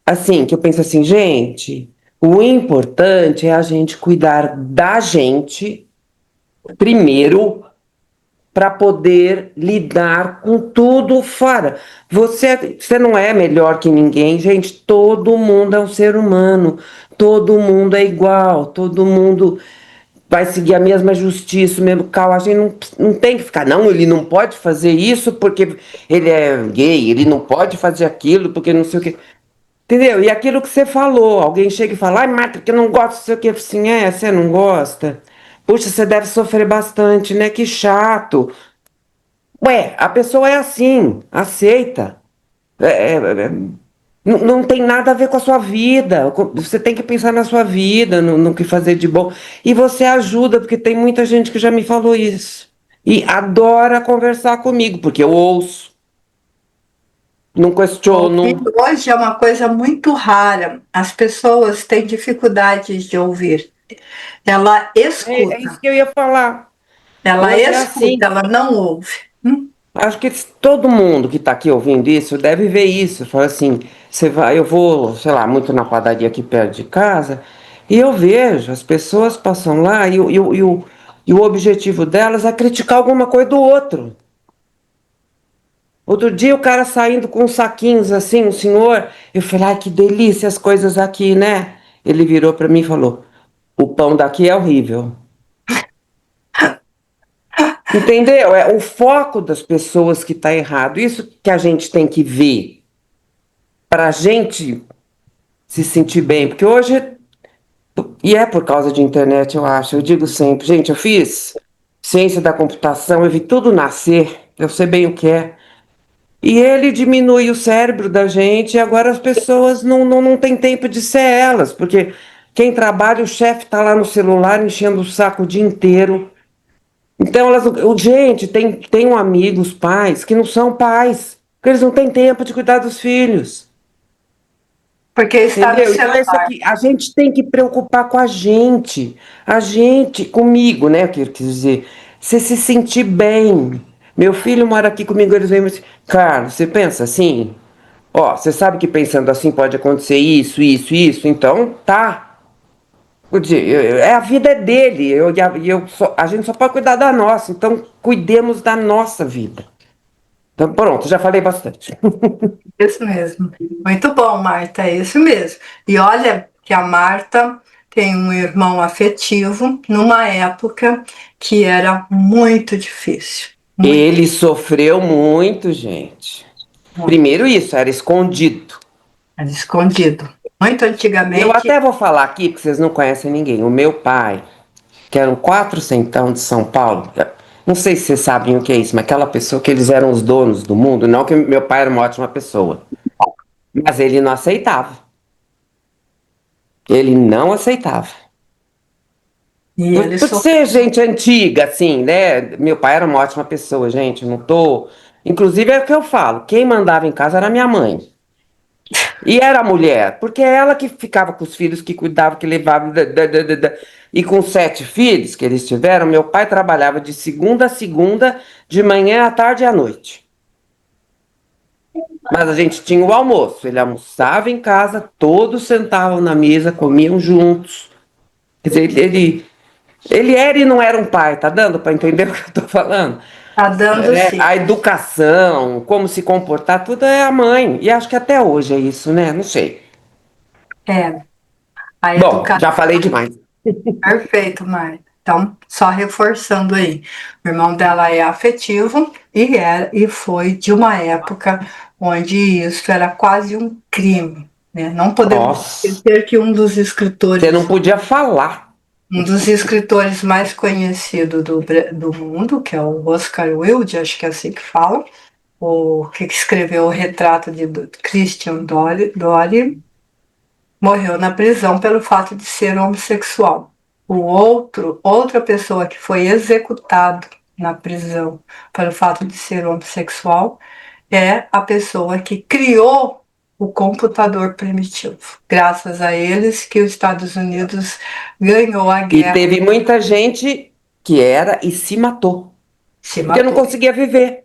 assim, que eu penso assim, gente, o importante é a gente cuidar da gente primeiro para poder lidar com tudo fora. Você não é melhor que ninguém, gente. Todo mundo é um ser humano, todo mundo é igual, todo mundo vai seguir a mesma justiça, o mesmo cal. A gente não tem que ficar, não, ele não pode fazer isso porque ele é gay, ele não pode fazer aquilo porque não sei o quê. Entendeu? E aquilo que você falou, alguém chega e fala, ai, Marta, que eu não gosto, não sei o que, assim, você não gosta? Puxa, você deve sofrer bastante, né? Que chato. Ué, a pessoa é assim, aceita. É, é, é, Não tem nada a ver com a sua vida. Você tem que pensar na sua vida, no que fazer de bom. E você ajuda, porque tem muita gente que já me falou isso. E adora conversar comigo, porque eu ouço, não Ouvir questiono. hoje é uma coisa muito rara. As pessoas têm dificuldades de ouvir. Ela É isso escuta, que eu ia falar. ela Hoje é assim. escuta, ela não ouve. Acho que todo mundo que está aqui ouvindo isso deve ver isso. Fala assim, você vai, eu vou, sei lá, muito na padaria aqui perto de casa, e eu vejo, as pessoas passam lá e o objetivo delas é criticar alguma coisa do outro. Outro dia o cara saindo com uns saquinhos assim, um senhor, eu falei, ai, que delícia as coisas aqui, né? Ele virou para mim e falou, o pão daqui é horrível. Entendeu? É o foco das pessoas que está errado. Isso que a gente tem que ver para a gente se sentir bem, porque hoje, e é por causa de internet, eu acho, eu digo sempre, gente, eu fiz ciência da computação, eu vi tudo nascer, eu sei bem o que é, e ele diminui o cérebro da gente, e agora as pessoas não têm tempo de ser elas, porque quem trabalha, o chefe está lá no celular enchendo o saco o dia inteiro. Então, gente, tem amigos, pais, que não são pais, porque eles não têm tempo de cuidar dos filhos. Porque está no Entendeu? Então, isso celular. aqui, a gente tem que preocupar com a gente, comigo, né? Eu quero dizer, você se sentir bem. Meu filho mora aqui comigo, eles vêm assim, Carlos, você pensa assim? Ó, você sabe que pensando assim pode acontecer isso, isso, isso, então tá. A vida é dele, a gente só pode cuidar da nossa, então cuidemos da nossa vida. Então, pronto, já falei bastante. Isso mesmo. Muito bom, Marta, é isso mesmo. E olha que a Marta tem um irmão afetivo numa época que era muito difícil. Muito, Ele sofreu muito, gente. muito. Primeiro isso, era escondido. Era escondido. Muito E eu antigamente, até vou falar aqui, porque vocês não conhecem ninguém. O meu pai, que era um quatrocentão de São Paulo, não sei se vocês sabem o que é isso, mas aquela pessoa que eles eram os donos do mundo, não que meu pai era uma ótima pessoa, mas ele não aceitava. Ele não aceitava. e ele Por sofreu. ser gente antiga, assim, né? Meu pai era uma ótima pessoa, gente, não tô. Inclusive é o que eu falo, quem mandava em casa era minha mãe. E era a mulher, porque é ela que ficava com os filhos, que cuidava, que levava. E com 7 filhos que eles tiveram, meu pai trabalhava de segunda a segunda, de manhã à tarde e à noite. Mas a gente tinha o almoço, ele almoçava em casa, todos sentavam na mesa, comiam juntos. Quer dizer, ele era e não era um pai, tá dando para entender o que eu tô falando? Tá dando É, sim. a educação, como se comportar, tudo é a mãe. E acho que até hoje é isso, né? Não sei. É, a Bom, educação. já falei demais. Perfeito, Marta. Então, só reforçando aí, o irmão dela é afetivo e foi de uma época onde isso era quase um crime, né? Não podemos Nossa, esquecer que você não podia falar. um dos escritores mais conhecidos do mundo, que é o Oscar Wilde, acho que é assim que fala, o que escreveu o retrato de Christian Dory, morreu na prisão pelo fato de ser homossexual. Outra pessoa que foi executado na prisão pelo fato de ser homossexual é a pessoa que criou o computador primitivo. Graças a eles que os Estados Unidos ganhou a E guerra, teve muita gente que era e se matou, se porque não matou. conseguia viver.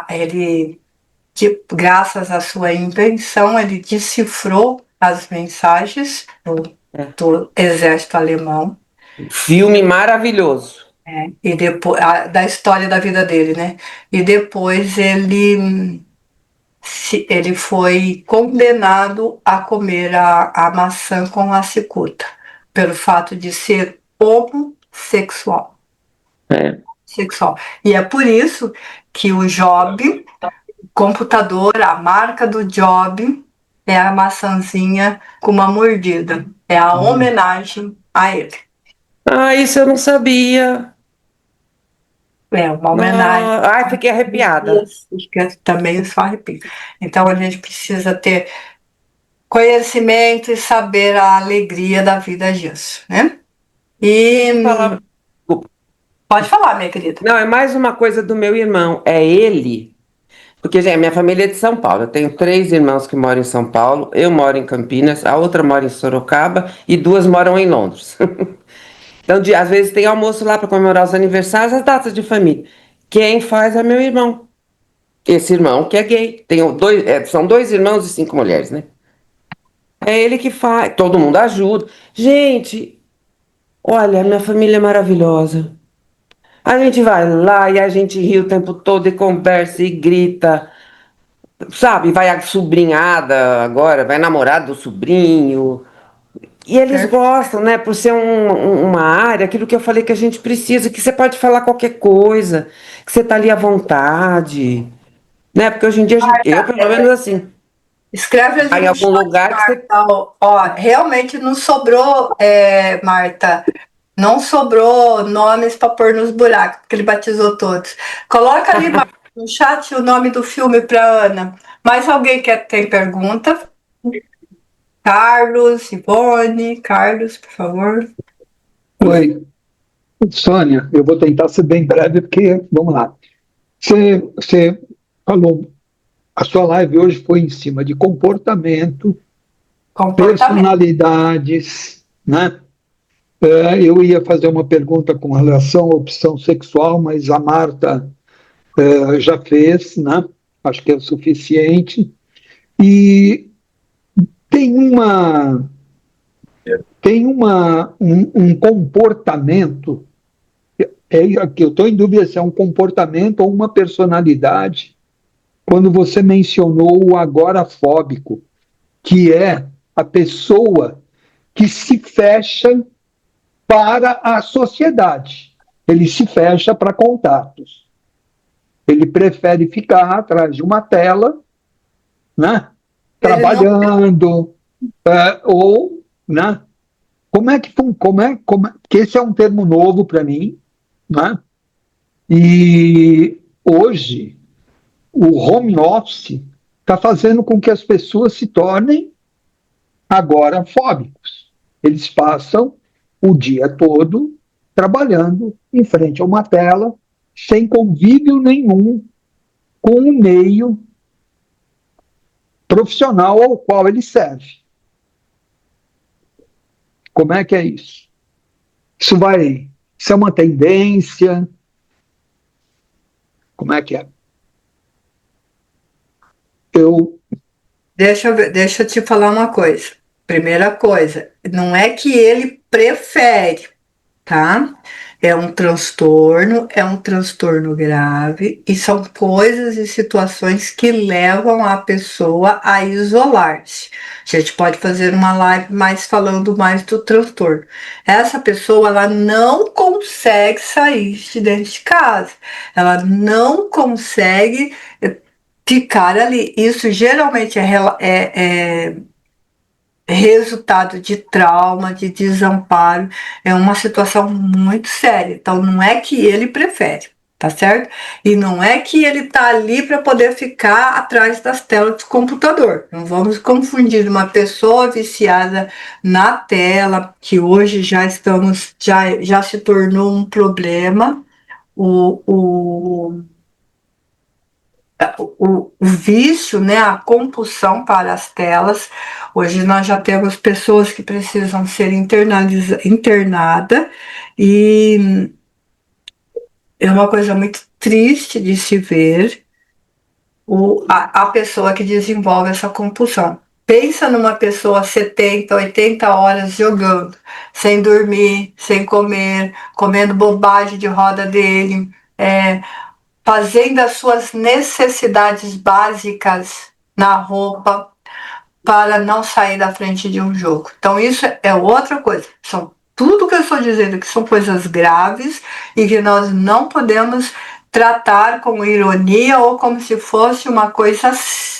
Ele, graças à sua invenção, ele decifrou as mensagens É. do exército alemão, Filme maravilhoso. né? E depois da história da vida dele, né? E depois ele foi condenado a comer a maçã com a cicuta, pelo fato de ser homossexual. É. Sexual. E é por isso que o Job, computador, a marca do Job é a maçãzinha com uma mordida. É a Hum. homenagem a ele. Ah, isso eu não sabia. É uma homenagem. Ai, fiquei arrepiada. Que também os arrepio. Então a gente precisa ter conhecimento e saber a alegria da vida disso, né? E Falar. pode falar, minha querida. Não, é mais uma coisa do meu irmão. É ele. Porque, gente, minha família é de São Paulo. Eu tenho três irmãos que moram em São Paulo. Eu moro em Campinas, a outra mora em Sorocaba e duas moram em Londres. Então, às vezes tem almoço lá para comemorar os aniversários, as datas de família. Quem faz é meu irmão. Esse irmão que é gay. Tenho dois, são dois irmãos e cinco mulheres, né? É ele que faz. Todo mundo ajuda. Gente, olha, minha família é maravilhosa. A gente vai lá e a gente ri o tempo todo e conversa e grita. Sabe, vai a sobrinhada agora, vai namorado do sobrinho. E eles Certo? gostam, né? Por ser uma área, aquilo que eu falei que a gente precisa, que você pode falar qualquer coisa, que você tá ali à vontade, né? Porque hoje em dia, eu pelo menos assim, Escreve ali vai em no algum chat, lugar que você. Marta. Ó, realmente não sobrou, Marta, não sobrou nomes para pôr nos buracos, porque ele batizou todos. Coloca ali, Marta, no chat o nome do filme para Ana. Mais alguém que tem pergunta? Carlos, Ivone, Carlos, por favor. Oi, Sônia, eu vou tentar ser bem breve porque, vamos lá. Você falou, a sua live hoje foi em cima de comportamento, Comportamento. personalidades, né? Eu ia fazer uma pergunta com relação à opção sexual, mas a Marta já fez, né? Acho que é o suficiente. E tem um comportamento. Aqui eu estou em dúvida se é um comportamento ou uma personalidade, quando você mencionou o agorafóbico, que é a pessoa que se fecha para a sociedade. Ele se fecha para contatos. Ele prefere ficar atrás de uma tela, né? Ele não. Trabalhando, ou, né? Que esse é um termo novo para mim, né? E hoje o home office está fazendo com que as pessoas se tornem agorafóbicos. Eles passam o dia todo trabalhando em frente a uma tela, sem convívio nenhum com o meio profissional ao qual ele serve. Como é que é isso? Isso é uma tendência? Como é que é? Eu Deixa eu te falar uma coisa. Primeira coisa, não é que ele prefere, tá? É um transtorno grave e são coisas e situações que levam a pessoa a isolar-se. A gente pode fazer uma live mais falando mais do transtorno. Essa pessoa, ela não consegue sair de dentro de casa. Ela não consegue ficar ali. Isso geralmente é resultado de trauma, de desamparo, é uma situação muito séria. Então, não é que ele prefere, tá certo? E não é que ele tá ali para poder ficar atrás das telas do computador. Não vamos confundir uma pessoa viciada na tela, que hoje já se tornou um problema. O, o vício, né, a compulsão para as telas. Hoje nós já temos pessoas que precisam ser internada e é uma coisa muito triste de se ver a pessoa que desenvolve essa compulsão. Pensa numa pessoa 70, 80 horas jogando, sem dormir, sem comer, comendo bobagem de roda dele, fazendo as suas necessidades básicas na roupa para não sair da frente de um jogo. Então isso é outra coisa. São tudo que eu estou dizendo que são coisas graves e que nós não podemos tratar com ironia ou como se fosse uma coisa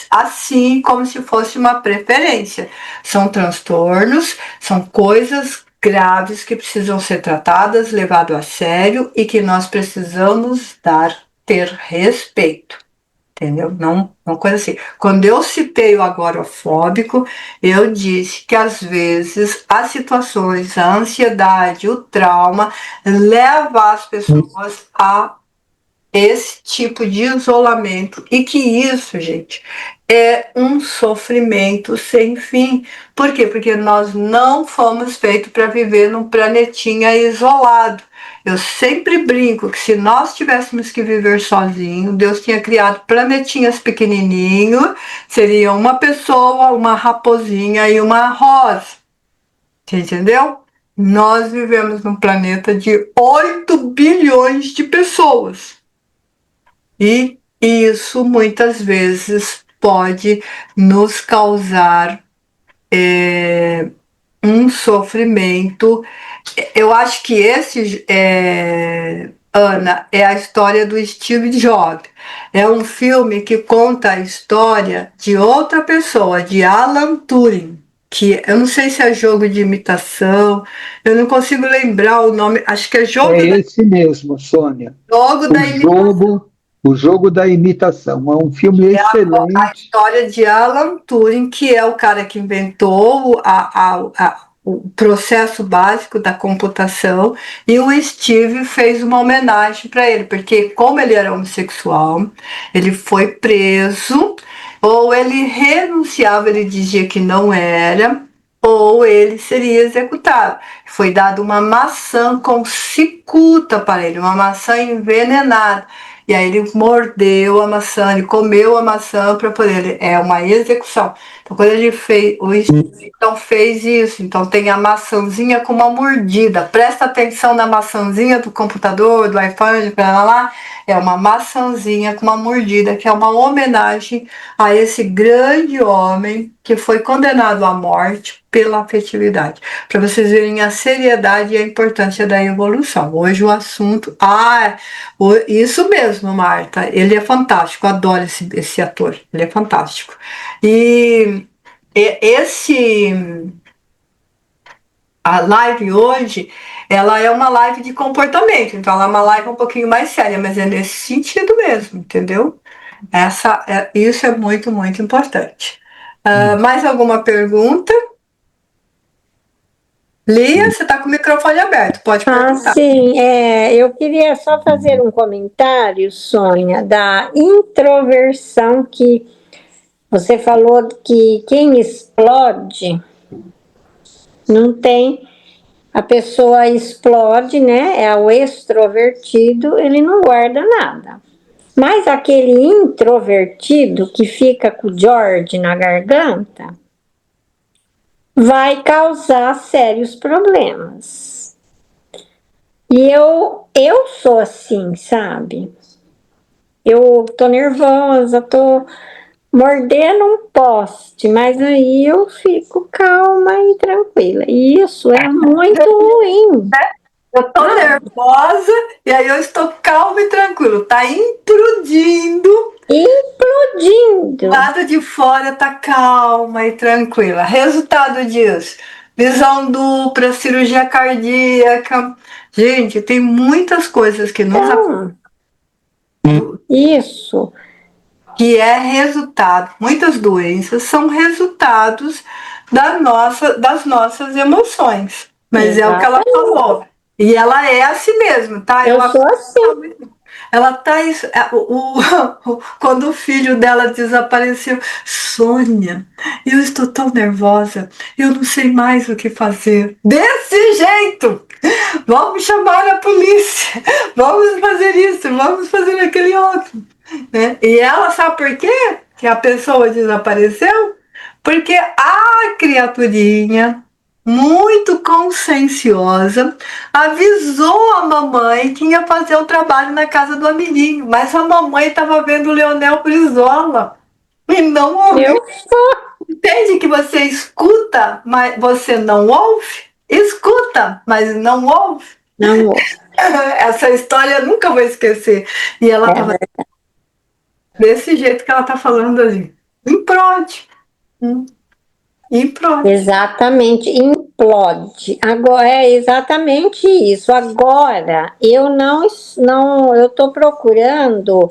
assim, como se fosse uma preferência. São transtornos, são coisas graves que precisam ser tratadas, levado a sério e que nós precisamos ter respeito. Entendeu? Não, uma coisa assim. Quando eu citei o agorafóbico, eu disse que às vezes as situações, a ansiedade, o trauma leva as pessoas a esse tipo de isolamento e que isso, gente, é um sofrimento sem fim. Por quê? Porque nós não fomos feitos para viver num planetinha isolado. Eu sempre brinco que se nós tivéssemos que viver sozinhos, Deus tinha criado planetinhas pequenininhos, seria uma pessoa, uma raposinha e uma rosa. Você entendeu? Nós vivemos num planeta de 8 bilhões de pessoas. E isso muitas vezes pode nos causar um sofrimento. Eu acho que Ana, é a história do Steve Jobs. É um filme que conta a história de outra pessoa, de Alan Turing, que eu não sei se é jogo de imitação, eu não consigo lembrar o nome, acho que é É esse mesmo, Sônia. jogo da imitação. O jogo da imitação. É um filme A excelente. história de Alan Turing, que é o cara que inventou o processo básico da computação, e o Steve fez uma homenagem para ele, porque como ele era homossexual, ele foi preso, ou ele renunciava, ele dizia que não era, ou ele seria executado. Foi dada uma maçã com cicuta para ele, uma maçã envenenada. E aí ele mordeu a maçã, ele comeu a maçã para poder. É uma execução. Então, quando ele fez, então fez isso. Então tem a maçãzinha com uma mordida. Presta atenção na maçãzinha do computador, do iPhone, lá. É uma maçãzinha com uma mordida, que é uma homenagem a esse grande homem que foi condenado à morte pela afetividade. Para vocês verem a seriedade e a importância da evolução. Hoje o assunto. Isso mesmo, Marta. Ele é fantástico. Eu adoro esse ator. Ele é fantástico. E a live hoje, ela é uma live de comportamento. Então ela é uma live um pouquinho mais séria, mas é nesse sentido mesmo, entendeu? Isso é muito, muito importante. Mais alguma pergunta? Lia, você está com o microfone aberto, pode perguntar. Sim, eu queria só fazer um comentário, Sônia, da introversão que você falou que quem explode não tem, a pessoa explode, né? É o extrovertido, ele não guarda nada. Mas aquele introvertido que fica com o George na garganta vai causar sérios problemas. E eu sou assim, sabe? Eu tô nervosa, tô mordendo um poste, mas aí eu fico calma e tranquila. E isso é muito ruim. Eu tô nervosa e aí eu estou calma e tranquilo. Tá implodindo. Implodindo. O lado de fora tá calma e tranquila. Resultado disso: visão dupla, cirurgia cardíaca. Gente, tem muitas coisas que nos Então, isso. que é resultado, muitas doenças são resultados das nossas emoções. Mas é o que ela falou. E ela é assim mesmo, tá? Eu sou assim. Ela tá isso. Quando o filho dela desapareceu, Sônia, eu estou tão nervosa, eu não sei mais o que fazer. Desse jeito! Vamos chamar a polícia, vamos fazer isso, vamos fazer aquele outro. Né? E ela sabe por quê que a pessoa desapareceu? Porque a criaturinha, muito conscienciosa, avisou a mamãe que ia fazer o trabalho na casa do amiguinho, mas a mamãe estava vendo o Leonel Brizola e não ouviu. Entende que você escuta, mas você não ouve? Escuta, mas não ouve? Não ouve. Essa história eu nunca vou esquecer. E ela estava desse jeito que ela está falando ali. Improde. Implode. Exatamente, implode. Agora é exatamente isso. Agora eu não eu estou procurando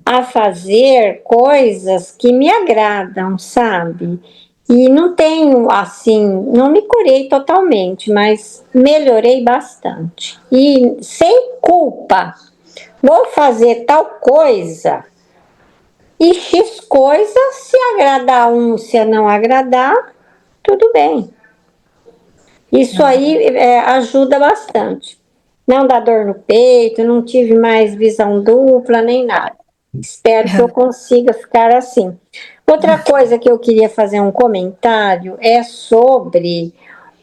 a fazer coisas que me agradam, sabe? E não tenho assim, não me curei totalmente, mas melhorei bastante. E sem culpa, vou fazer tal coisa e X coisa, se agradar um, se não agradar, tudo bem. Isso aí ajuda bastante. Não dá dor no peito, não tive mais visão dupla, nem nada. Espero que eu consiga ficar assim. Outra coisa que eu queria fazer um comentário é sobre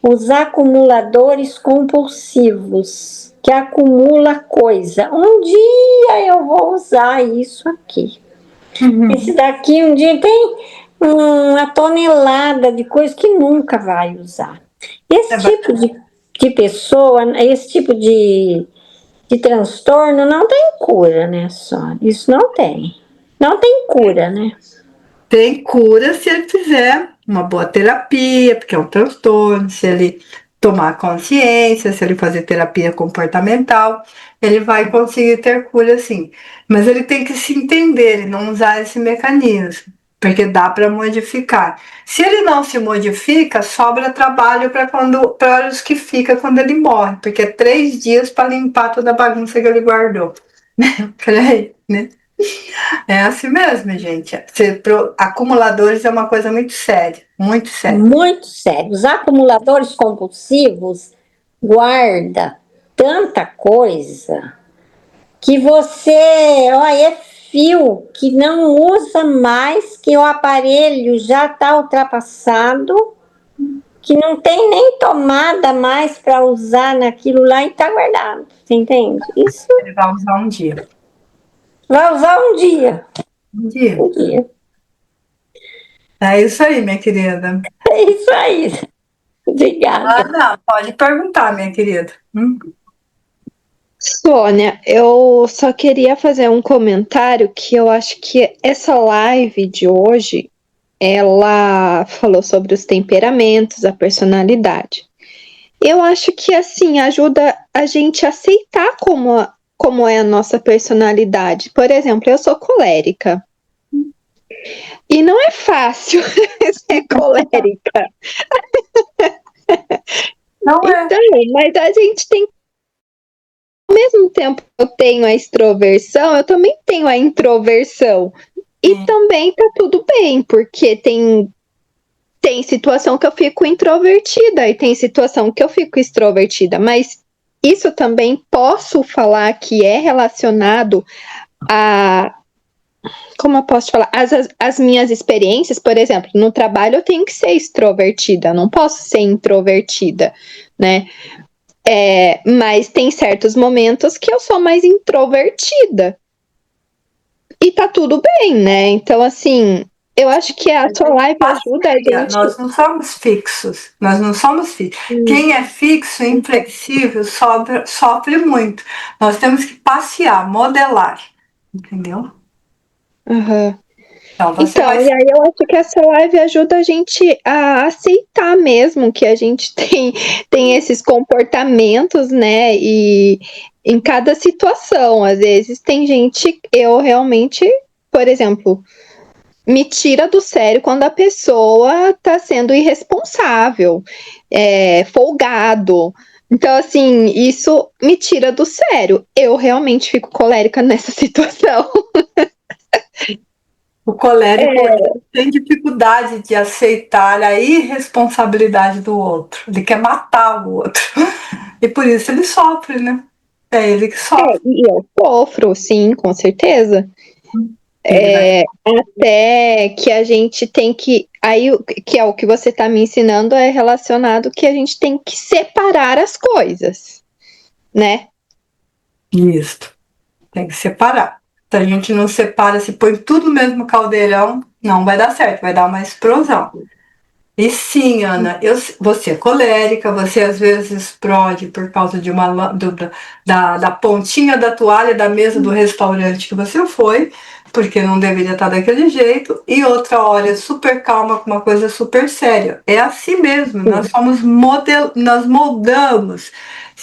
os acumuladores compulsivos, que acumula coisa. Um dia eu vou usar isso aqui. Esse daqui um dia tem uma tonelada de coisa que nunca vai usar. Esse tipo de pessoa, esse tipo de transtorno não tem cura, né, Sônia? Isso não tem. Não tem cura, né? Tem cura se ele fizer uma boa terapia, porque é um transtorno, se ele tomar consciência, se ele fazer terapia comportamental, ele vai conseguir ter cura sim. Mas ele tem que se entender e não usar esse mecanismo, porque dá para modificar. Se ele não se modifica, sobra trabalho para os que fica quando ele morre, porque é 3 dias para limpar toda a bagunça que ele guardou. Peraí, né? É assim mesmo, gente. Acumuladores é uma coisa muito séria, muito séria. Muito sério. Os acumuladores compulsivos guarda tanta coisa que você, olha, é fio que não usa mais, que o aparelho já está ultrapassado, que não tem nem tomada mais para usar naquilo lá e está guardado. Você entende? Isso Ele vai usar um dia. vai usar um dia. Um dia. Um dia. É isso aí, minha querida. É isso aí. Obrigada. Não, pode perguntar, minha querida. Sônia, eu só queria fazer um comentário que eu acho que essa live de hoje, ela falou sobre os temperamentos, a personalidade. Eu acho que, assim, ajuda a gente a aceitar como é a nossa personalidade. Por exemplo, eu sou colérica. E não é fácil ser colérica. Não é. Então, mas a gente tem, ao mesmo tempo que eu tenho a extroversão, eu também tenho a introversão. E também tá tudo bem, porque tem situação que eu fico introvertida e tem situação que eu fico extrovertida, mas isso também posso falar que é relacionado a, como eu posso falar, as minhas experiências. Por exemplo, no trabalho eu tenho que ser extrovertida, não posso ser introvertida, né? Mas tem certos momentos que eu sou mais introvertida. E tá tudo bem, né? Então, assim, eu acho que a sua live ajuda a gente. Nós não somos fixos. Nós não somos fixos. Quem é fixo, inflexível, sofre muito. Nós temos que passear, modelar. Entendeu? Uhum. Então, você Então, e aí eu acho que essa live ajuda a gente a aceitar mesmo que a gente tem esses comportamentos, né? E em cada situação, às vezes tem gente, eu realmente, por exemplo, me tira do sério quando a pessoa tá sendo irresponsável, folgado. Então, assim, isso me tira do sério. Eu realmente fico colérica nessa situação. O colérico tem dificuldade de aceitar a irresponsabilidade do outro. Ele quer matar o outro. E por isso ele sofre, né? É ele que sofre. E eu sofro, sim, com certeza. Até que a gente tem que. Aí, que é o que você está me ensinando, é relacionado que a gente tem que separar as coisas, né? Isso. Tem que separar. Se a gente não separa, se põe tudo no mesmo caldeirão, não vai dar certo, vai dar uma explosão. E sim, Ana, você é colérica, você às vezes explode por causa de da pontinha da toalha da mesa do restaurante que você foi, porque não deveria estar daquele jeito, e outra hora super calma com uma coisa super séria. É assim mesmo, nós somos nós moldamos,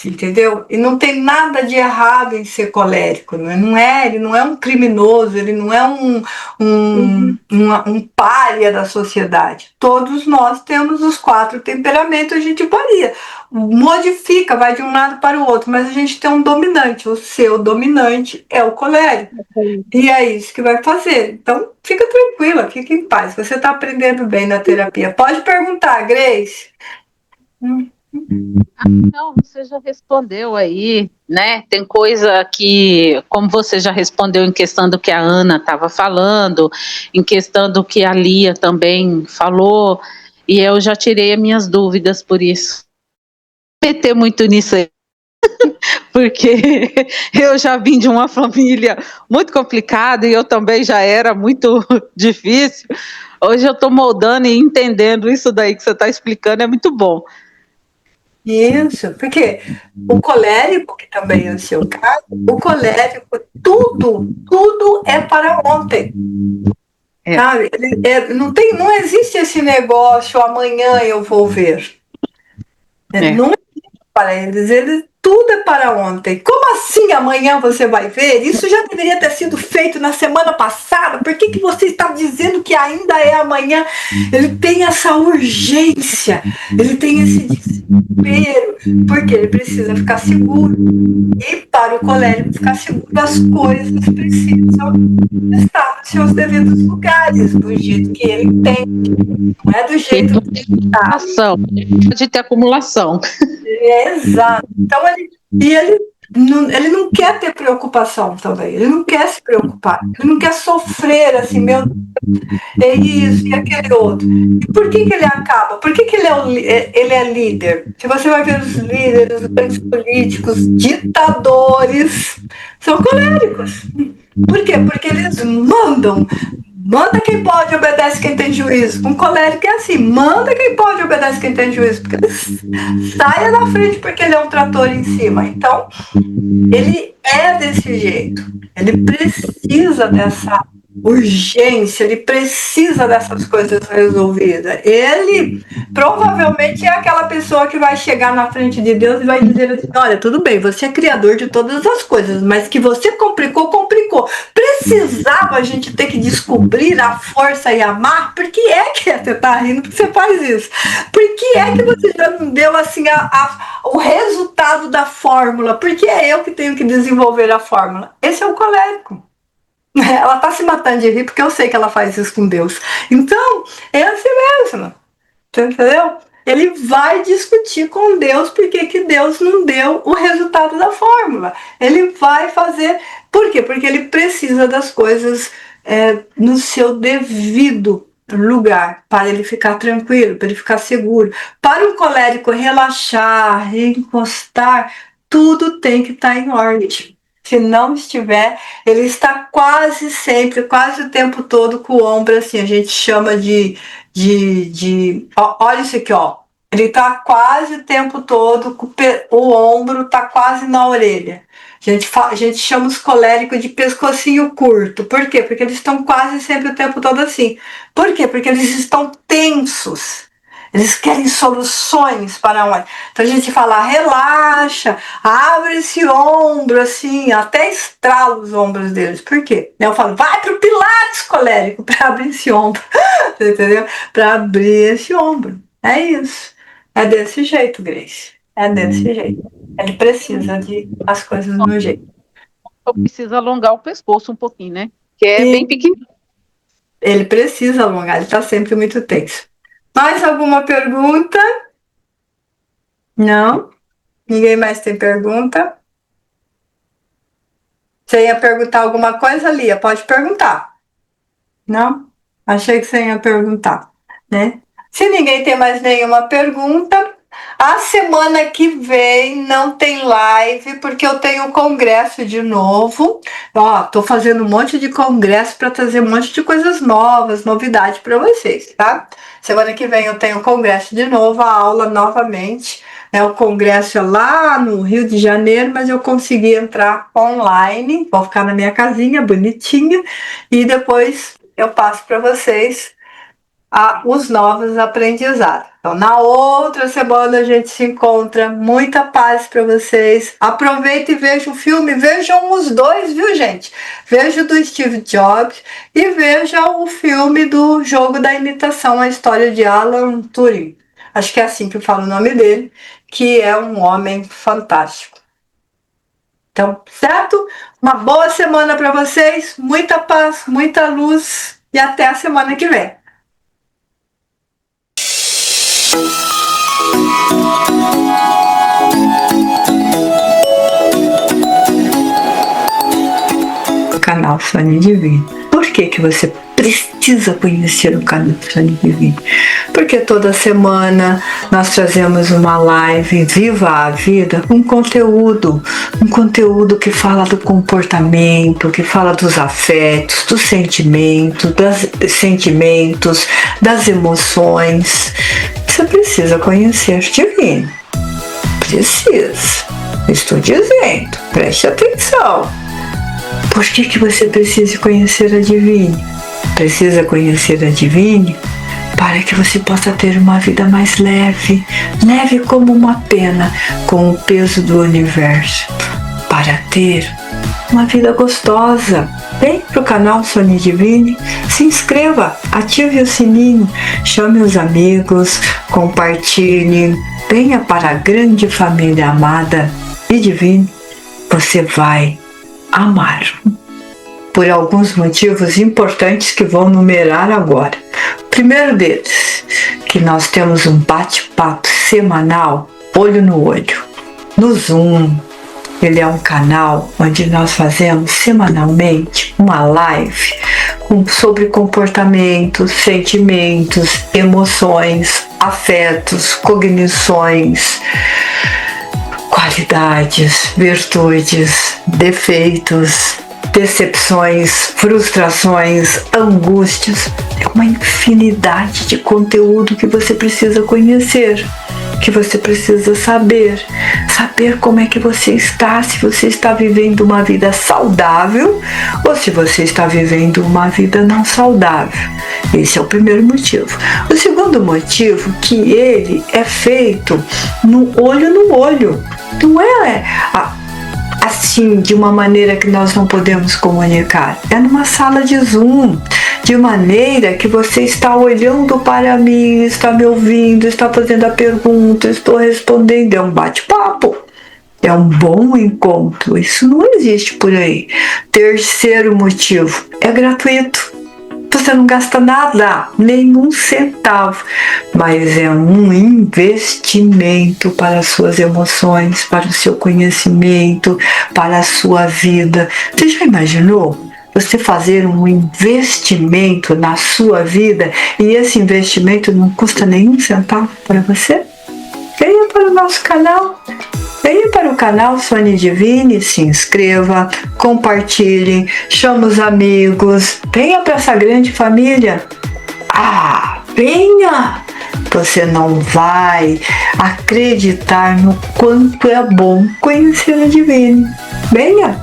entendeu? E não tem nada de errado em ser colérico, ele não é um criminoso, ele não é um pária da sociedade. Todos nós temos os 4 temperamentos, a gente varia, modifica, vai de um lado para o outro, mas a gente tem um dominante, o seu dominante é o colérico. E é isso que vai fazer. Então, fica tranquila, fica em paz. Você está aprendendo bem na terapia. Pode perguntar, Grace. Não, você já respondeu aí, né? Tem coisa que, como você já respondeu em questão do que a Ana estava falando, em questão do que a Lia também falou, e eu já tirei as minhas dúvidas por isso. Meter muito nisso aí, porque eu já vim de uma família muito complicada e eu também já era muito difícil. Hoje eu estou moldando e entendendo isso daí que você está explicando, é muito bom. Isso, porque o colérico, que também é o seu caso, o colérico, tudo é para ontem. Sabe? Não existe esse negócio, amanhã eu vou ver. Não existe para eles, tudo é para ontem. Como assim amanhã você vai ver? Isso já deveria ter sido feito na semana passada. Por que você está dizendo que ainda é amanhã? Ele tem essa urgência, ele tem esse desespero, porque ele precisa ficar seguro. E para o colérico ficar seguro, as coisas precisam estar nos seus devidos lugares, do jeito que ele tem. Não é do jeito que está. De ter acumulação. Exato. Então, ele não quer ter preocupação também. Ele não quer se preocupar. Ele não quer sofrer assim, meu Deus, é isso e aquele outro. E por que ele acaba? Por que ele é líder? Se você vai ver os líderes, os grandes políticos, ditadores, são coléricos. Por quê? Porque eles mandam. Manda quem pode, obedece quem tem juízo. Um colérico é assim, manda quem pode, obedece quem tem juízo. Porque ele saia da frente porque ele é um trator em cima. Então, ele é desse jeito. Ele precisa dessa urgência, ele precisa dessas coisas resolvidas. Ele provavelmente é aquela pessoa que vai chegar na frente de Deus e vai dizer assim: olha, tudo bem, você é criador de todas as coisas, mas que você complicou. Precisava a gente ter que descobrir a força e amar? Por que é que você está rindo porque você faz isso? Por que é que você já não deu assim o resultado da fórmula? Porque é eu que tenho que desenvolver a fórmula. Esse é o colérico. Ela está se matando de rir porque eu sei que ela faz isso com Deus. Então, é assim mesmo. Entendeu? Ele vai discutir com Deus porque que Deus não deu o resultado da fórmula. Ele vai fazer. Por quê? Porque ele precisa das coisas no seu devido lugar, para ele ficar tranquilo, para ele ficar seguro. Para o colérico relaxar, reencostar, tudo tem que estar em ordem. Se não estiver, ele está quase sempre, quase o tempo todo com o ombro assim, a gente chama olha isso aqui, ó. Ele tá quase o tempo todo com o ombro tá quase na orelha. A gente chama os coléricos de pescocinho curto. Por quê? Porque eles estão quase sempre o tempo todo assim. Por quê? Porque eles estão tensos. Eles querem soluções para onde? Então a gente fala, relaxa, abre esse ombro assim, até estrala os ombros deles. Por quê? Eu falo, vai pro Pilates colérico para abrir esse ombro. Entendeu? Para abrir esse ombro. É isso. É desse jeito, Grace. É desse jeito. Ele precisa de as coisas no jeito. Eu preciso alongar o pescoço um pouquinho, né? Que é bem pequeno. Ele precisa alongar, ele está sempre muito tenso. Mais alguma pergunta? Não? Ninguém mais tem pergunta? Você ia perguntar alguma coisa, Lia? Pode perguntar. Não? Achei que você ia perguntar, né? Se ninguém tem mais nenhuma pergunta, A semana que vem não tem live, porque eu tenho congresso de novo. Ó, tô fazendo um monte de congresso para trazer um monte de coisas novas, novidade para vocês, tá? Semana que vem eu tenho congresso de novo, a aula novamente. O congresso é lá no Rio de Janeiro, mas eu consegui entrar online. Vou ficar na minha casinha, bonitinha, e depois eu passo para vocês os novos aprendizados. Então, na outra semana a gente se encontra. Muita paz para vocês. Aproveita e veja o filme. Vejam os dois, viu, gente? Veja o do Steve Jobs e veja o filme do Jogo da Imitação, a história de Alan Turing. Acho que é assim que eu falo o nome dele, que é um homem fantástico. Então, certo? Uma boa semana para vocês. Muita paz, muita luz e até a semana que vem. Canal Sônia Divino. Por que você precisa conhecer o canal Sônia Divino? Porque toda semana nós trazemos uma live Viva a Vida, um conteúdo que fala do comportamento, que fala dos afetos, dos sentimentos, das emoções. Você precisa conhecer Divino. Precisa. Estou dizendo, preste atenção. Por que você precisa conhecer a Divine? Precisa conhecer a Divine para que você possa ter uma vida mais leve, leve como uma pena, com o peso do universo, para ter uma vida gostosa. Vem para o canal Sônia Divine, se inscreva, ative o sininho, chame os amigos, compartilhe, venha para a grande família amada e Divine. Você vai amar. Por alguns motivos importantes que vou numerar agora. O primeiro deles, que nós temos um bate-papo semanal, olho no olho, no Zoom. Ele é um canal onde nós fazemos semanalmente uma live sobre comportamentos, sentimentos, emoções, afetos, cognições, qualidades, virtudes, defeitos, decepções, frustrações, angústias. É uma infinidade de conteúdo que você precisa conhecer, que você precisa saber como é que você está, se você está vivendo uma vida saudável ou se você está vivendo uma vida não saudável. Esse é o primeiro motivo. O segundo motivo, que ele é feito no olho, não é assim, de uma maneira que nós não podemos comunicar. É numa sala de Zoom, de maneira que você está olhando para mim, está me ouvindo, está fazendo a pergunta, estou respondendo. É um bate-papo. É um bom encontro. Isso não existe por aí. Terceiro motivo, é gratuito. Você não gasta nada, nenhum centavo, mas é um investimento para as suas emoções, para o seu conhecimento, para a sua vida. Você já imaginou você fazer um investimento na sua vida e esse investimento não custa nenhum centavo para você? Venha para o nosso canal. Venha para o canal Sônia Divine, se inscreva, compartilhe, chame os amigos, venha para essa grande família. Venha! Você não vai acreditar no quanto é bom conhecer a Divine. Venha!